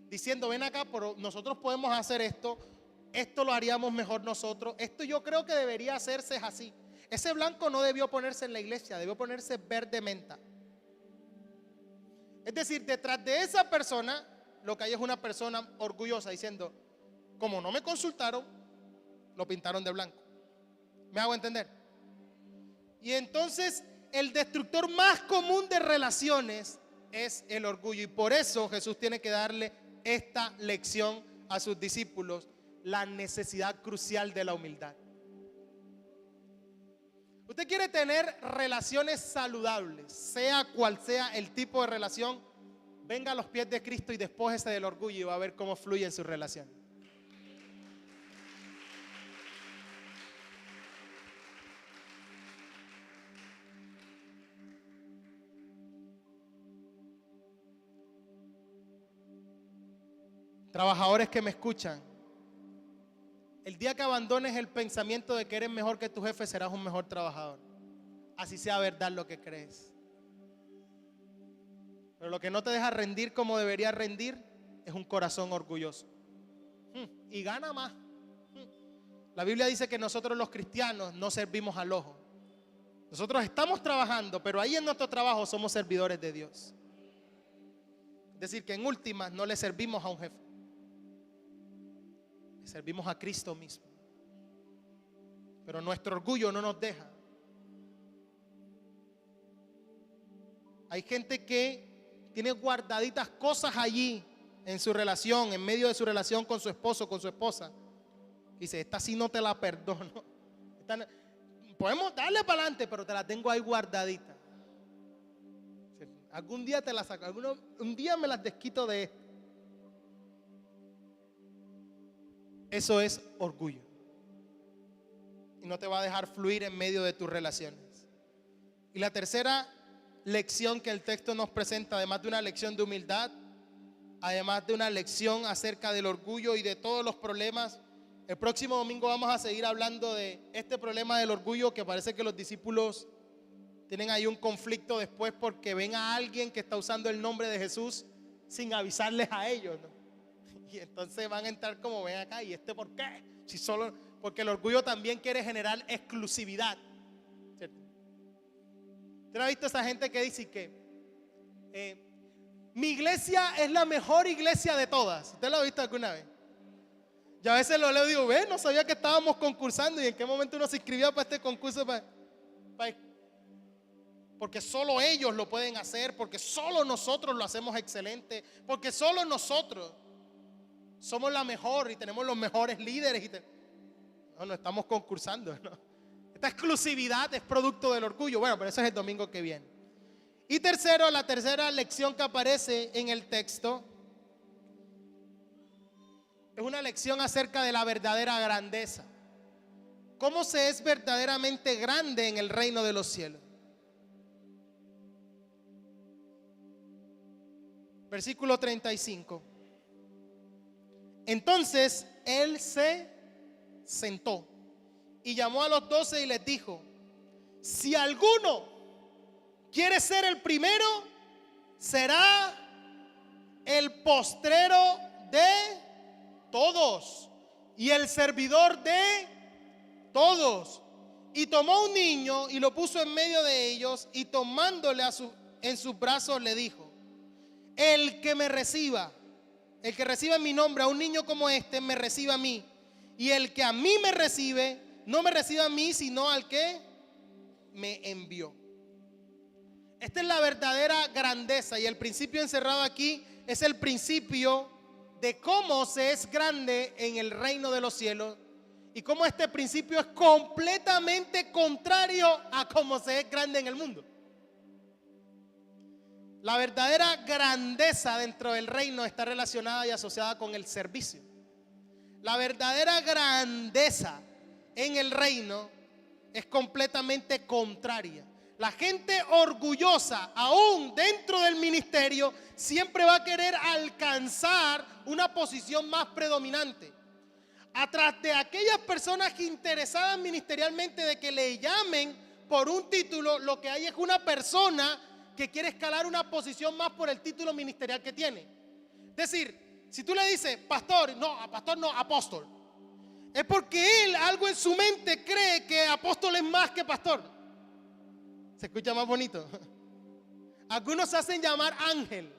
diciendo, ven acá, pero nosotros podemos hacer esto lo haríamos mejor nosotros, esto yo creo que debería hacerse así. Ese blanco no debió ponerse en la iglesia, debió ponerse verde menta. Es decir, detrás de esa persona, lo que hay es una persona orgullosa diciendo, como no me consultaron, lo pintaron de blanco. ¿Me hago entender? Y entonces el destructor más común de relaciones es el orgullo. Y por eso Jesús tiene que darle esta lección a sus discípulos, la necesidad crucial de la humildad. Usted quiere tener relaciones saludables, sea cual sea el tipo de relación, venga a los pies de Cristo y despójese del orgullo y va a ver cómo fluye en su relación. Trabajadores que me escuchan, el día que abandones el pensamiento de que eres mejor que tu jefe, serás un mejor trabajador. Así sea verdad lo que crees. Pero lo que no te deja rendir como debería rendir es un corazón orgulloso. Y gana más. La Biblia dice que nosotros los cristianos no servimos al ojo. Nosotros estamos trabajando, pero ahí en nuestro trabajo somos servidores de Dios. Es decir, que en últimas no le servimos a un jefe. Servimos a Cristo mismo. Pero nuestro orgullo no nos deja. Hay gente que tiene guardaditas cosas allí en su relación, en medio de su relación con su esposo, con su esposa. Dice, esta sí no te la perdono. Podemos darle para adelante, pero te la tengo ahí guardadita. Algún día te la saco, un día me las desquito de esto. Eso es orgullo. Y no te va a dejar fluir en medio de tus relaciones. Y la tercera lección que el texto nos presenta, además de una lección de humildad, además de una lección acerca del orgullo y de todos los problemas, el próximo domingo vamos a seguir hablando de este problema del orgullo, que parece que los discípulos tienen ahí un conflicto después porque ven a alguien que está usando el nombre de Jesús sin avisarles a ellos, ¿no? Y entonces van a entrar como, ven acá, ¿y este por qué? Si solo, porque el orgullo también quiere generar exclusividad, ¿cierto? ¿Usted ha visto esa gente que dice que mi iglesia es la mejor iglesia de todas? ¿Usted lo ha visto alguna vez? Yo a veces lo leo y digo, ve, no sabía que estábamos concursando y en qué momento uno se inscribía para este concurso. Porque solo ellos lo pueden hacer, porque solo nosotros lo hacemos excelente, porque solo nosotros somos la mejor y tenemos los mejores líderes. No estamos concursando, ¿no? Esta exclusividad es producto del orgullo. Bueno, pero eso es el domingo que viene. Y tercero, la tercera lección que aparece en el texto es una lección acerca de la verdadera grandeza. ¿Cómo se es verdaderamente grande en el reino de los cielos? Versículo 35. Entonces él se sentó y llamó a los 12 y les dijo: si alguno quiere ser el primero, será el postrero de todos y el servidor de todos. Y tomó un niño y lo puso en medio de ellos, y tomándole en sus brazos le dijo: el que reciba en mi nombre a un niño como este, me recibe a mí. Y el que a mí me recibe, no me recibe a mí, sino al que me envió. Esta es la verdadera grandeza. Y el principio encerrado aquí es el principio de cómo se es grande en el reino de los cielos y cómo este principio es completamente contrario a cómo se es grande en el mundo. La verdadera grandeza dentro del reino está relacionada y asociada con el servicio. La verdadera grandeza en el reino es completamente contraria. La gente orgullosa, aún dentro del ministerio, siempre va a querer alcanzar una posición más predominante. Atrás de aquellas personas interesadas ministerialmente de que le llamen por un título, lo que hay es una persona que quiere escalar una posición más por el título ministerial que tiene. Es decir, si tú le dices pastor no, apóstol, es porque él algo en su mente cree que apóstol es más que pastor. ¿Se escucha más bonito? Algunos se hacen llamar ángel.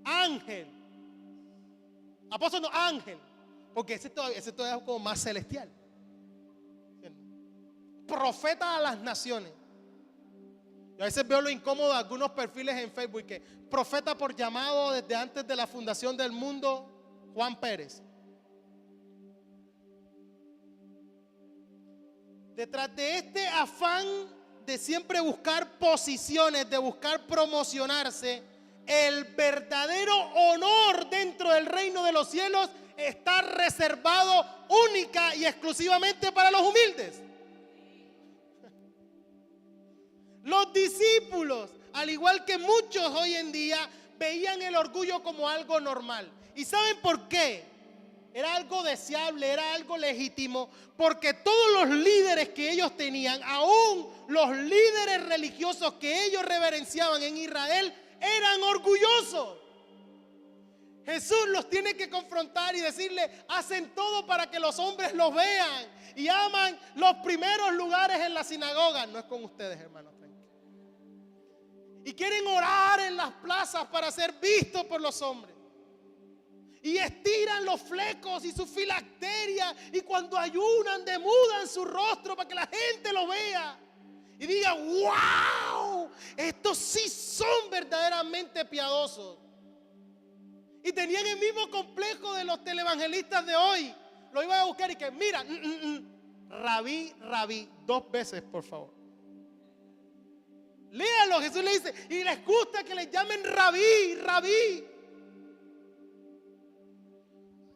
Ángel. Apóstol no, ángel. Porque ese todavía es como más celestial. Profeta a las naciones. Yo a veces veo lo incómodo de algunos perfiles en Facebook que profeta por llamado desde antes de la fundación del mundo, Juan Pérez. Detrás de este afán de siempre buscar posiciones, de buscar promocionarse, el verdadero honor dentro del reino de los cielos está reservado única y exclusivamente para los humildes. Los discípulos, al igual que muchos hoy en día, veían el orgullo como algo normal. ¿Y saben por qué? Era algo deseable, era algo legítimo, porque todos los líderes que ellos tenían, aún los líderes religiosos que ellos reverenciaban en Israel, eran orgullosos. Jesús los tiene que confrontar y decirle, hacen todo para que los hombres los vean y aman los primeros lugares en la sinagoga. No es con ustedes, hermanos, tranquilos. Y quieren orar en las plazas para ser vistos por los hombres. Y estiran los flecos y sus filacterias, y cuando ayunan demudan su rostro para que la gente lo vea y diga, wow, estos sí son verdaderamente piadosos. Y tenían el mismo complejo de los televangelistas de hoy. Lo iban a buscar y que mira, rabí, 2 veces por favor. Léalo, Jesús le dice, y les gusta que les llamen rabí.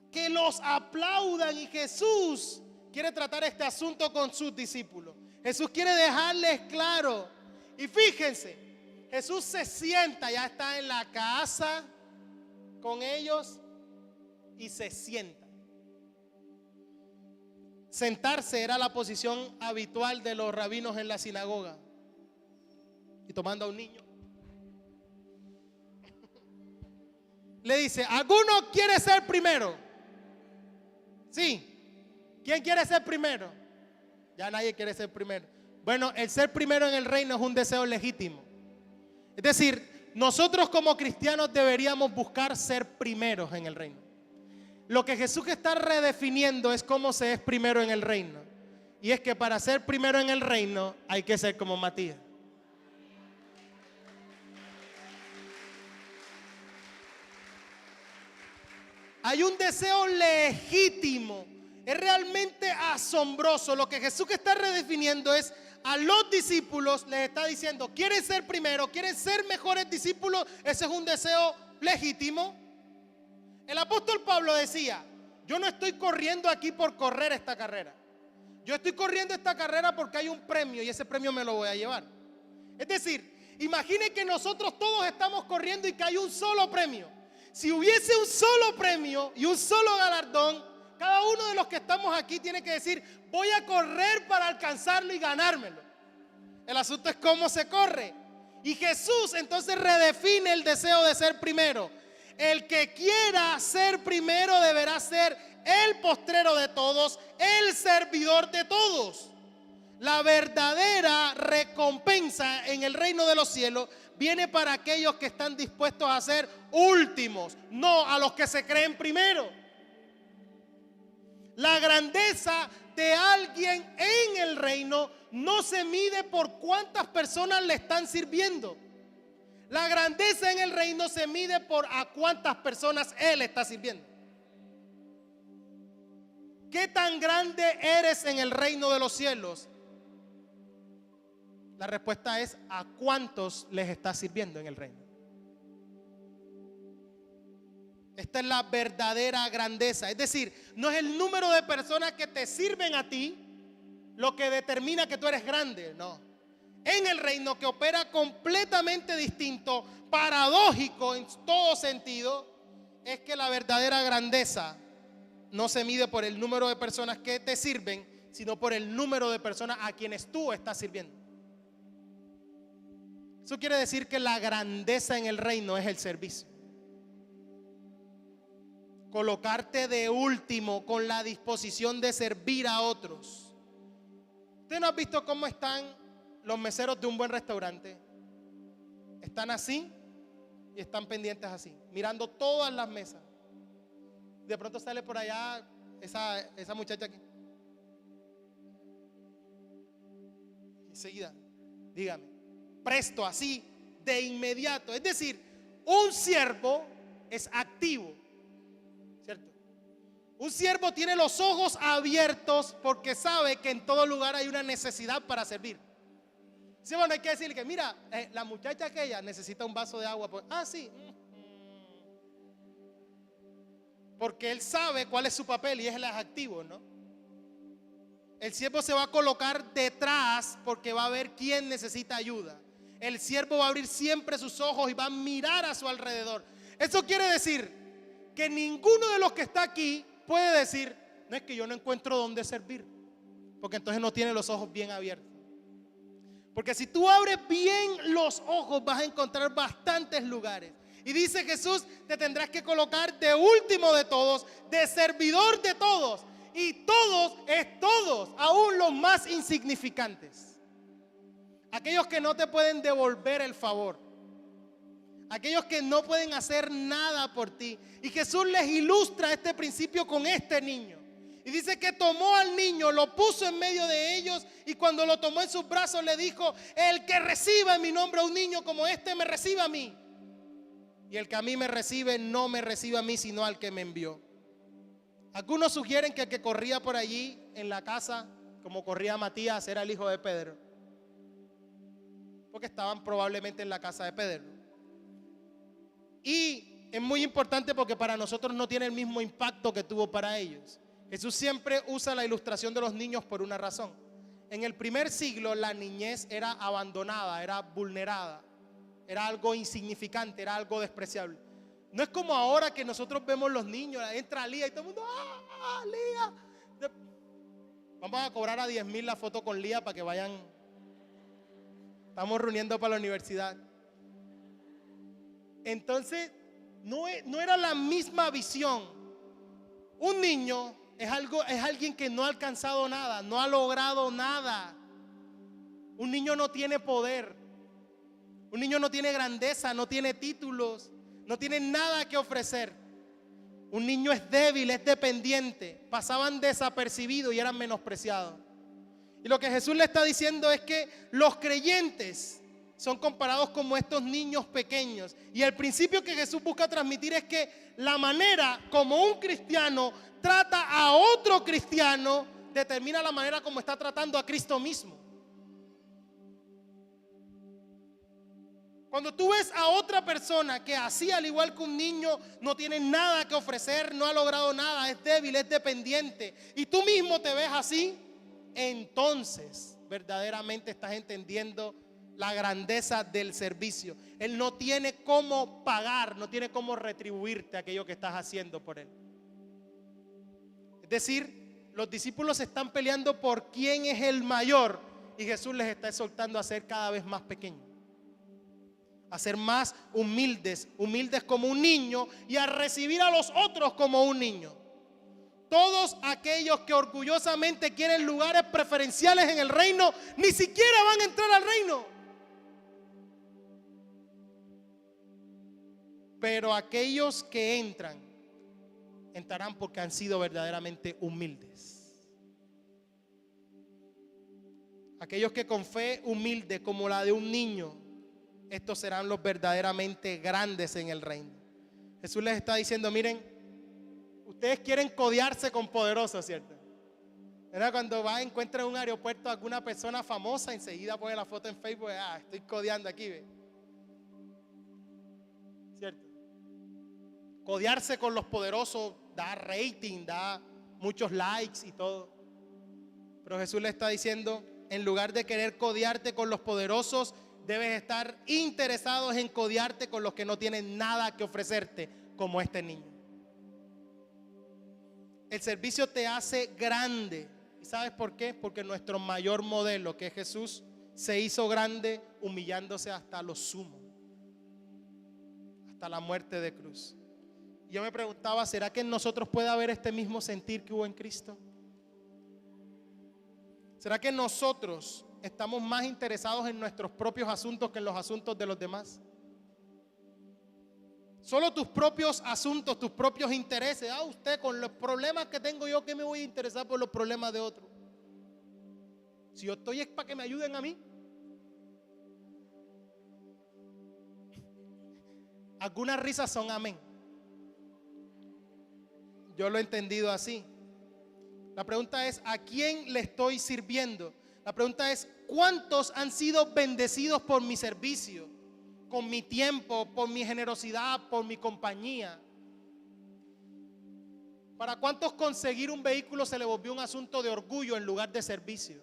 Que los aplaudan, y Jesús quiere tratar este asunto con sus discípulos. Jesús quiere dejarles claro. Y fíjense, Jesús se sienta, ya está en la casa con ellos y se sienta. Sentarse era la posición habitual de los rabinos en la sinagoga. Y tomando a un niño, le dice, ¿alguno quiere ser primero? Sí. ¿Quién quiere ser primero? Ya nadie quiere ser primero. Bueno, el ser primero en el reino es un deseo legítimo. Es decir, nosotros como cristianos deberíamos buscar ser primeros en el reino. Lo que Jesús está redefiniendo es cómo se es primero en el reino. Y es que para ser primero en el reino hay que ser como Matías. Hay un deseo legítimo. Es realmente asombroso. Lo que Jesús está redefiniendo es a los discípulos, les está diciendo, ¿quieren ser primero? ¿Quieren ser mejores discípulos? Ese es un deseo legítimo. El apóstol Pablo decía, yo no estoy corriendo aquí por correr esta carrera. Yo estoy corriendo esta carrera porque hay un premio y ese premio me lo voy a llevar. Es decir, imagine que nosotros todos estamos corriendo y que hay un solo premio. Si hubiese un solo premio y un solo galardón, cada uno de los que estamos aquí tiene que decir, voy a correr para alcanzarlo y ganármelo. El asunto es cómo se corre. Y Jesús entonces redefine el deseo de ser primero. El que quiera ser primero deberá ser el postrero de todos, el servidor de todos. La verdadera recompensa en el reino de los cielos viene para aquellos que están dispuestos a ser últimos, no a los que se creen primero. La grandeza de alguien en el reino no se mide por cuántas personas le están sirviendo. La grandeza en el reino se mide por a cuántas personas Él está sirviendo. ¿Qué tan grande eres en el reino de los cielos? La respuesta es a cuántos les estás sirviendo en el reino. Esta es la verdadera grandeza. Es decir, no es el número de personas que te sirven a ti lo que determina que tú eres grande, no. En el reino, que opera completamente distinto, paradójico en todo sentido, es que la verdadera grandeza no se mide por el número de personas que te sirven, sino por el número de personas a quienes tú estás sirviendo. Eso quiere decir que la grandeza en el reino es el servicio. Colocarte de último con la disposición de servir a otros. ¿Usted no ha visto cómo están los meseros de un buen restaurante? Están así y están pendientes así, mirando todas las mesas. De pronto sale por allá esa muchacha aquí. Enseguida, dígame, presto, así, de inmediato. Es decir, un siervo es activo, ¿cierto? Un siervo tiene los ojos abiertos porque sabe que en todo lugar hay una necesidad para servir. Sí, bueno, hay que decirle que mira, la muchacha aquella necesita un vaso de agua. Sí. Porque él sabe cuál es su papel y es el activo, ¿no? El siervo se va a colocar detrás porque va a ver quién necesita ayuda. El siervo va a abrir siempre sus ojos y va a mirar a su alrededor. Eso quiere decir que ninguno de los que está aquí puede decir, no, es que yo no encuentro dónde servir, porque entonces no tiene los ojos bien abiertos. Porque si tú abres bien los ojos vas a encontrar bastantes lugares. Y dice Jesús, te tendrás que colocar de último de todos, de servidor de todos. Y todos es todos, aún los más insignificantes. Aquellos que no te pueden devolver el favor. Aquellos que no pueden hacer nada por ti. Y Jesús les ilustra este principio con este niño. Y dice que tomó al niño, lo puso en medio de ellos y cuando lo tomó en sus brazos le dijo, el que reciba en mi nombre a un niño como este me recibe a mí. Y el que a mí me recibe no me recibe a mí sino al que me envió. Algunos sugieren que el que corría por allí en la casa, como corría Matías, era el hijo de Pedro. Porque estaban probablemente en la casa de Pedro. Y es muy importante porque para nosotros no tiene el mismo impacto que tuvo para ellos. Jesús siempre usa la ilustración de los niños por una razón. En el primer siglo la niñez era abandonada, era vulnerada, era algo insignificante, era algo despreciable. No es como ahora que nosotros vemos los niños, entra Lía y todo el mundo, ¡ah, Lía! Vamos a cobrar a 10,000 la foto con Lía para que vayan. Estamos reuniendo para la universidad. Entonces, no era la misma visión. Un niño es alguien que no ha alcanzado nada, no ha logrado nada. Un niño no tiene poder. Un niño no tiene grandeza, no tiene títulos, no tiene nada que ofrecer. Un niño es débil, es dependiente. Pasaban desapercibidos y eran menospreciados. Y lo que Jesús le está diciendo es que los creyentes son comparados como estos niños pequeños. Y el principio que Jesús busca transmitir es que la manera como un cristiano trata a otro cristiano determina la manera como está tratando a Cristo mismo. Cuando tú ves a otra persona que así al igual que un niño no tiene nada que ofrecer, no ha logrado nada, es débil, es dependiente, y tú mismo te ves así, entonces verdaderamente estás entendiendo la grandeza del servicio. Él no tiene cómo pagar, no tiene cómo retribuirte aquello que estás haciendo por él. Es decir, los discípulos están peleando por quién es el mayor y Jesús les está exhortando a ser cada vez más pequeños, a ser más humildes, humildes como un niño y a recibir a los otros como un niño. Todos aquellos que orgullosamente quieren lugares preferenciales en el reino, ni siquiera van a entrar al reino. Pero aquellos que entran, entrarán porque han sido verdaderamente humildes. Aquellos que con fe humilde como la de un niño estos serán los verdaderamente grandes en el reino. Jesús les está diciendo, miren, ustedes quieren codearse con poderosos, ¿cierto? ¿Verdad? Cuando encuentran en un aeropuerto a alguna persona famosa, enseguida pone la foto en Facebook, estoy codeando aquí, ¿ve? ¿Cierto? Codearse con los poderosos da rating, da muchos likes y todo. Pero Jesús le está diciendo, en lugar de querer codearte con los poderosos, debes estar interesados en codearte con los que no tienen nada que ofrecerte, como este niño. El servicio te hace grande. ¿Y sabes por qué? Porque nuestro mayor modelo, que es Jesús, se hizo grande humillándose hasta lo sumo, hasta la muerte de cruz. Y yo me preguntaba, ¿será que en nosotros puede haber este mismo sentir que hubo en Cristo? ¿Será que nosotros estamos más interesados en nuestros propios asuntos que en los asuntos de los demás? Solo tus propios asuntos, tus propios intereses. Usted con los problemas que tengo yo, ¿qué me voy a interesar por los problemas de otros? Si yo estoy es para que me ayuden a mí. Algunas risas son amén. Yo lo he entendido así. La pregunta es, ¿a quién le estoy sirviendo? La pregunta es, ¿cuántos han sido bendecidos por mi servicio? Con mi tiempo, por mi generosidad, por mi compañía. ¿Para cuántos conseguir un vehículo se le volvió un asunto de orgullo en lugar de servicio?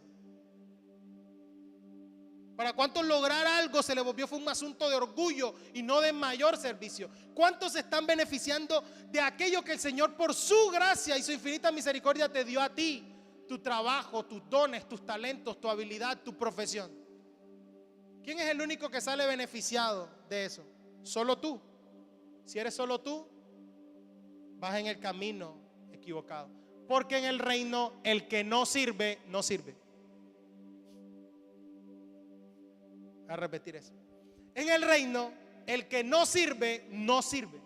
¿Para cuántos lograr algo se le volvió fue un asunto de orgullo y no de mayor servicio? ¿Cuántos se están beneficiando de aquello que el Señor por su gracia y su infinita misericordia te dio a ti? Tu trabajo, tus dones, tus talentos, tu habilidad, tu profesión. ¿Quién es el único que sale beneficiado de eso? Solo tú. Si eres solo tú, vas en el camino equivocado. Porque en el reino el que no sirve, no sirve. Voy a repetir eso. En el reino el que no sirve, no sirve.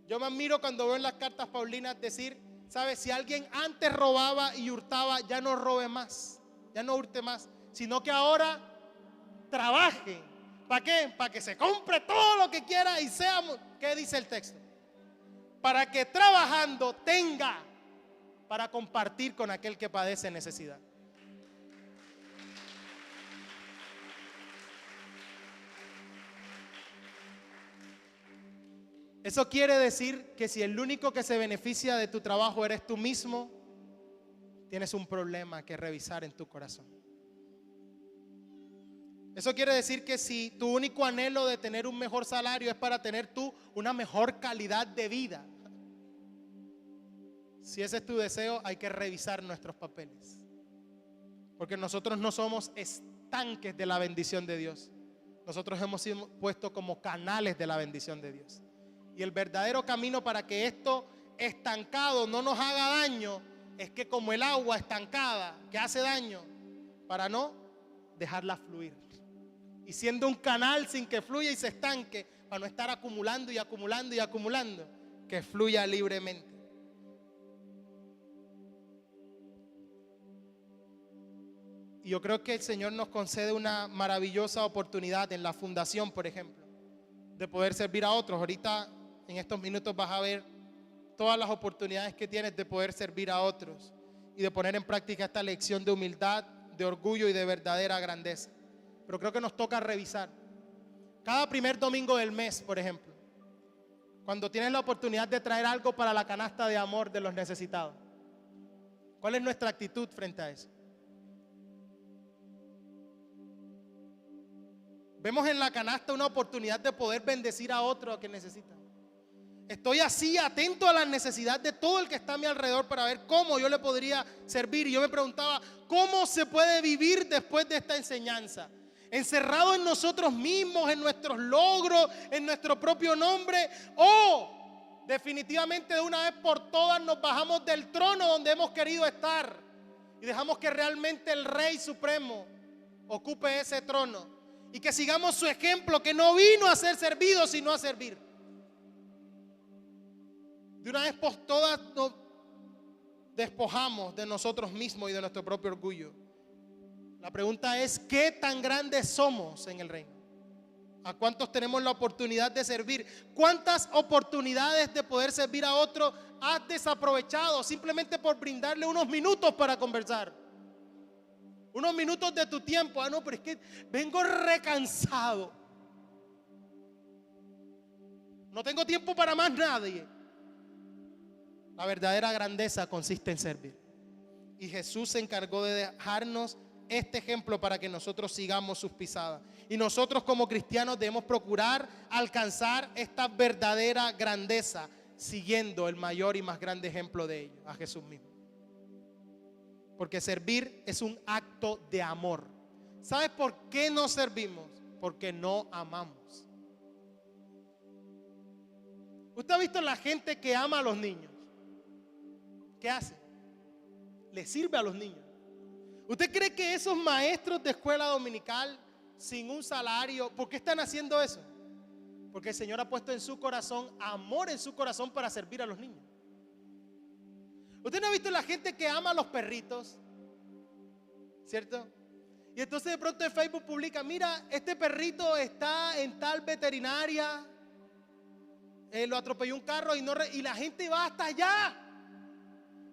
Yo me admiro cuando veo en las cartas paulinas decir, ¿sabes? Si alguien antes robaba y hurtaba, ya no robe más, ya no hurte más, sino que ahora trabaje. ¿Para qué? Para que se compre todo lo que quiera y seamos, ¿qué dice el texto? Para que trabajando tenga para compartir con aquel que padece necesidad. Eso quiere decir que si el único que se beneficia de tu trabajo eres tú mismo, tienes un problema que revisar en tu corazón. Eso quiere decir que si tu único anhelo de tener un mejor salario es para tener tú una mejor calidad de vida, si ese es tu deseo, hay que revisar nuestros papeles. Porque nosotros no somos estanques de la bendición de Dios. Nosotros hemos sido puestos como canales de la bendición de Dios. Y el verdadero camino para que esto estancado no nos haga daño es que como el agua estancada que hace daño, para no dejarla fluir. Y siendo un canal sin que fluya y se estanque, para no estar acumulando y acumulando y acumulando, que fluya libremente. Y yo creo que el Señor nos concede una maravillosa oportunidad en la fundación, por ejemplo, de poder servir a otros. Ahorita en estos minutos vas a ver todas las oportunidades que tienes de poder servir a otros y de poner en práctica esta lección de humildad, de orgullo y de verdadera grandeza. Pero creo que nos toca revisar. Cada primer domingo del mes, por ejemplo, cuando tienes la oportunidad de traer algo para la canasta de amor de los necesitados, ¿cuál es nuestra actitud frente a eso? Vemos en la canasta una oportunidad de poder bendecir a otro que necesita. Estoy así atento a las necesidades de todo el que está a mi alrededor para ver cómo yo le podría servir. Y yo me preguntaba, ¿cómo se puede vivir después de esta enseñanza? Encerrado en nosotros mismos, en nuestros logros, en nuestro propio nombre, o definitivamente de una vez por todas nos bajamos del trono donde hemos querido estar y dejamos que realmente el Rey Supremo ocupe ese trono. Y que sigamos su ejemplo, que no vino a ser servido, sino a servir. De una vez por todas nos despojamos de nosotros mismos y de nuestro propio orgullo. La pregunta es, ¿qué tan grandes somos en el reino? ¿A cuántos tenemos la oportunidad de servir? ¿Cuántas oportunidades de poder servir a otro has desaprovechado simplemente por brindarle unos minutos para conversar? Unos minutos de tu tiempo. No, pero es que vengo recansado. No tengo tiempo para más nadie. La verdadera grandeza consiste en servir. Y Jesús se encargó de dejarnos este ejemplo para que nosotros sigamos sus pisadas. Y nosotros como cristianos debemos procurar alcanzar esta verdadera grandeza siguiendo el mayor y más grande ejemplo de ello, a Jesús mismo. Porque servir es un acto de amor. ¿Sabes por qué no servimos? Porque no amamos. ¿Usted ha visto la gente que ama a los niños? ¿Qué hace? Le sirve a los niños. ¿Usted cree que esos maestros de escuela dominical sin un salario, por qué están haciendo eso? Porque el Señor ha puesto en su corazón amor en su corazón para servir a los niños. ¿Usted no ha visto la gente que ama a los perritos? ¿Cierto? Y entonces de pronto en Facebook publica, mira, este perrito está en tal veterinaria, lo atropelló un carro y la gente va hasta allá.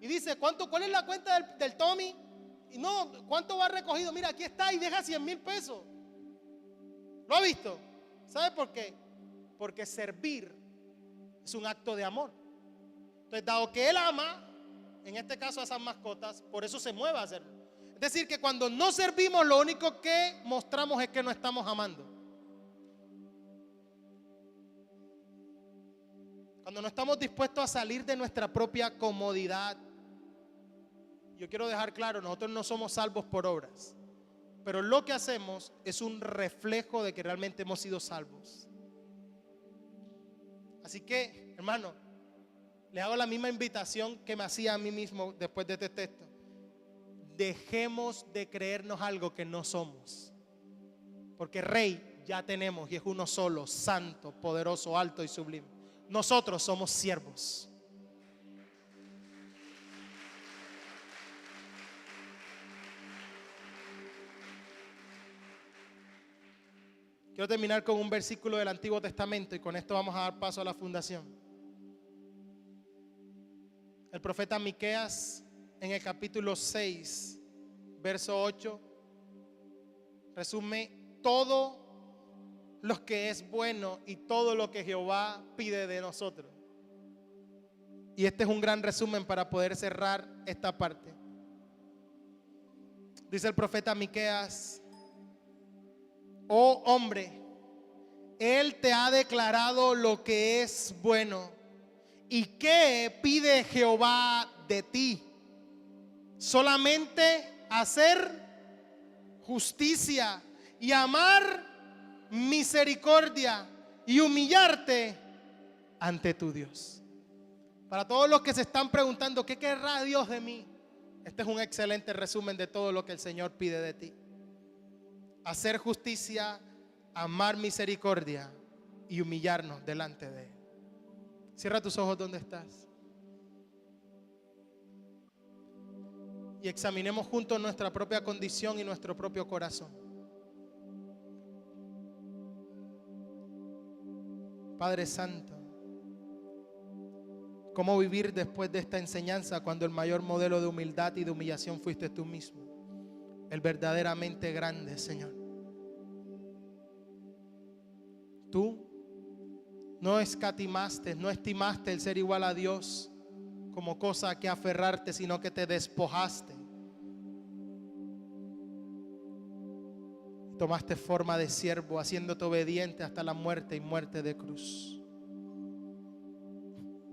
Y dice, ¿cuál es la cuenta del Tommy? Y no, ¿cuánto va recogido? Mira, aquí está y deja 100,000 pesos. ¿Lo ha visto? ¿Sabe por qué? Porque servir es un acto de amor. Entonces, dado que él ama, en este caso a esas mascotas, por eso se mueve a hacerlo. Es decir, que cuando no servimos, lo único que mostramos es que no estamos amando. Cuando no estamos dispuestos a salir de nuestra propia comodidad. Yo quiero dejar claro, nosotros no somos salvos por obras, pero lo que hacemos es un reflejo de que realmente hemos sido salvos. Así que, hermano, les hago la misma invitación que me hacía a mí mismo después de este texto. Dejemos de creernos algo que no somos, porque Rey ya tenemos y es uno solo, santo, poderoso, alto y sublime. Nosotros somos siervos. Quiero terminar con un versículo del Antiguo Testamento y con esto vamos a dar paso a la fundación. El profeta Miqueas en el capítulo 6, verso 8, resume todo lo que es bueno y todo lo que Jehová pide de nosotros. Y este es un gran resumen para poder cerrar esta parte. Dice el profeta Miqueas: oh hombre, Él te ha declarado lo que es bueno. ¿Y qué pide Jehová de ti? Solamente hacer justicia y amar misericordia y humillarte ante tu Dios. Para todos los que se están preguntando, ¿qué querrá Dios de mí? Este es un excelente resumen de todo lo que el Señor pide de ti. Hacer justicia, amar misericordia y humillarnos delante de Él. Cierra tus ojos donde estás y examinemos juntos nuestra propia condición y nuestro propio corazón. Padre Santo, ¿cómo vivir después de esta enseñanza cuando el mayor modelo de humildad y de humillación fuiste tú mismo? El verdaderamente grande, Señor. Tú no escatimaste, no estimaste el ser igual a Dios como cosa a que aferrarte, sino que te despojaste. Tomaste forma de siervo, haciéndote obediente hasta la muerte y muerte de cruz.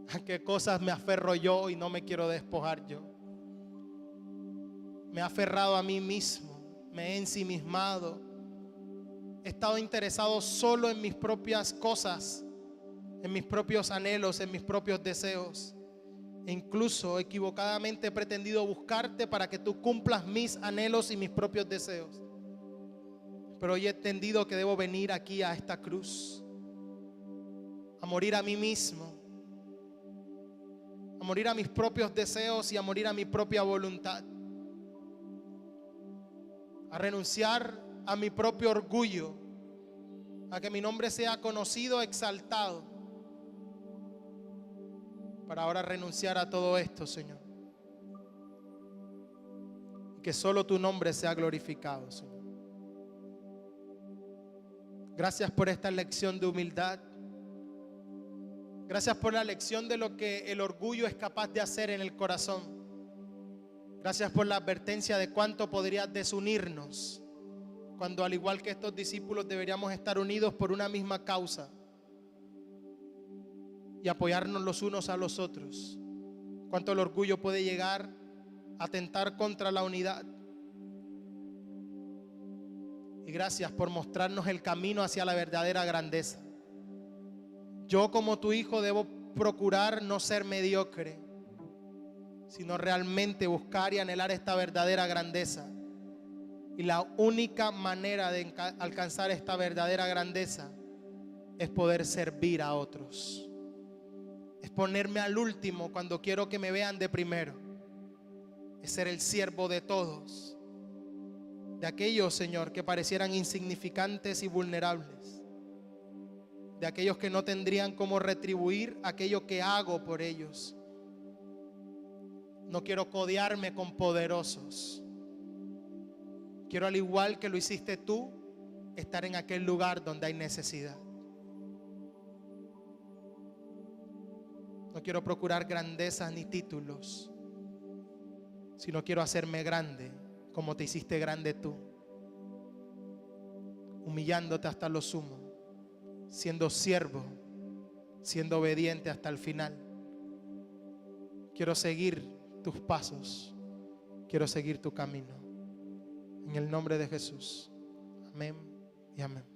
¿A qué cosas me aferro yo y no me quiero despojar yo? Me he aferrado a mí mismo, me he ensimismado, he estado interesado solo en mis propias cosas, en mis propios anhelos, en mis propios deseos. E incluso equivocadamente he pretendido buscarte para que tú cumplas mis anhelos y mis propios deseos. Pero hoy he entendido que debo venir aquí a esta cruz, a morir a mí mismo, a morir a mis propios deseos y a morir a mi propia voluntad. a renunciar a mi propio orgullo, a que mi nombre sea conocido, exaltado, para ahora renunciar a todo esto, Señor. Y que solo tu nombre sea glorificado, Señor. Gracias por esta lección de humildad. Gracias por la lección de lo que el orgullo es capaz de hacer en el corazón. Gracias por la advertencia de cuánto podría desunirnos, cuando al igual que estos discípulos deberíamos estar unidos por una misma causa y apoyarnos los unos a los otros. Cuánto el orgullo puede llegar a atentar contra la unidad. Y gracias por mostrarnos el camino hacia la verdadera grandeza. Yo, como tu hijo, debo procurar no ser mediocre, sino realmente buscar y anhelar esta verdadera grandeza. Y la única manera de alcanzar esta verdadera grandeza es poder servir a otros. Es ponerme al último cuando quiero que me vean de primero. Es ser el siervo de todos, de aquellos, Señor, que parecieran insignificantes y vulnerables, de aquellos que no tendrían cómo retribuir aquello que hago por ellos. No quiero codearme con poderosos. Quiero, al igual que lo hiciste tú, estar en aquel lugar donde hay necesidad. No quiero procurar grandezas ni títulos, sino quiero hacerme grande como te hiciste grande tú, humillándote hasta lo sumo, siendo siervo, siendo obediente hasta el final. Quiero seguir tus pasos, quiero seguir tu camino. En el nombre de Jesús. Amén y amén.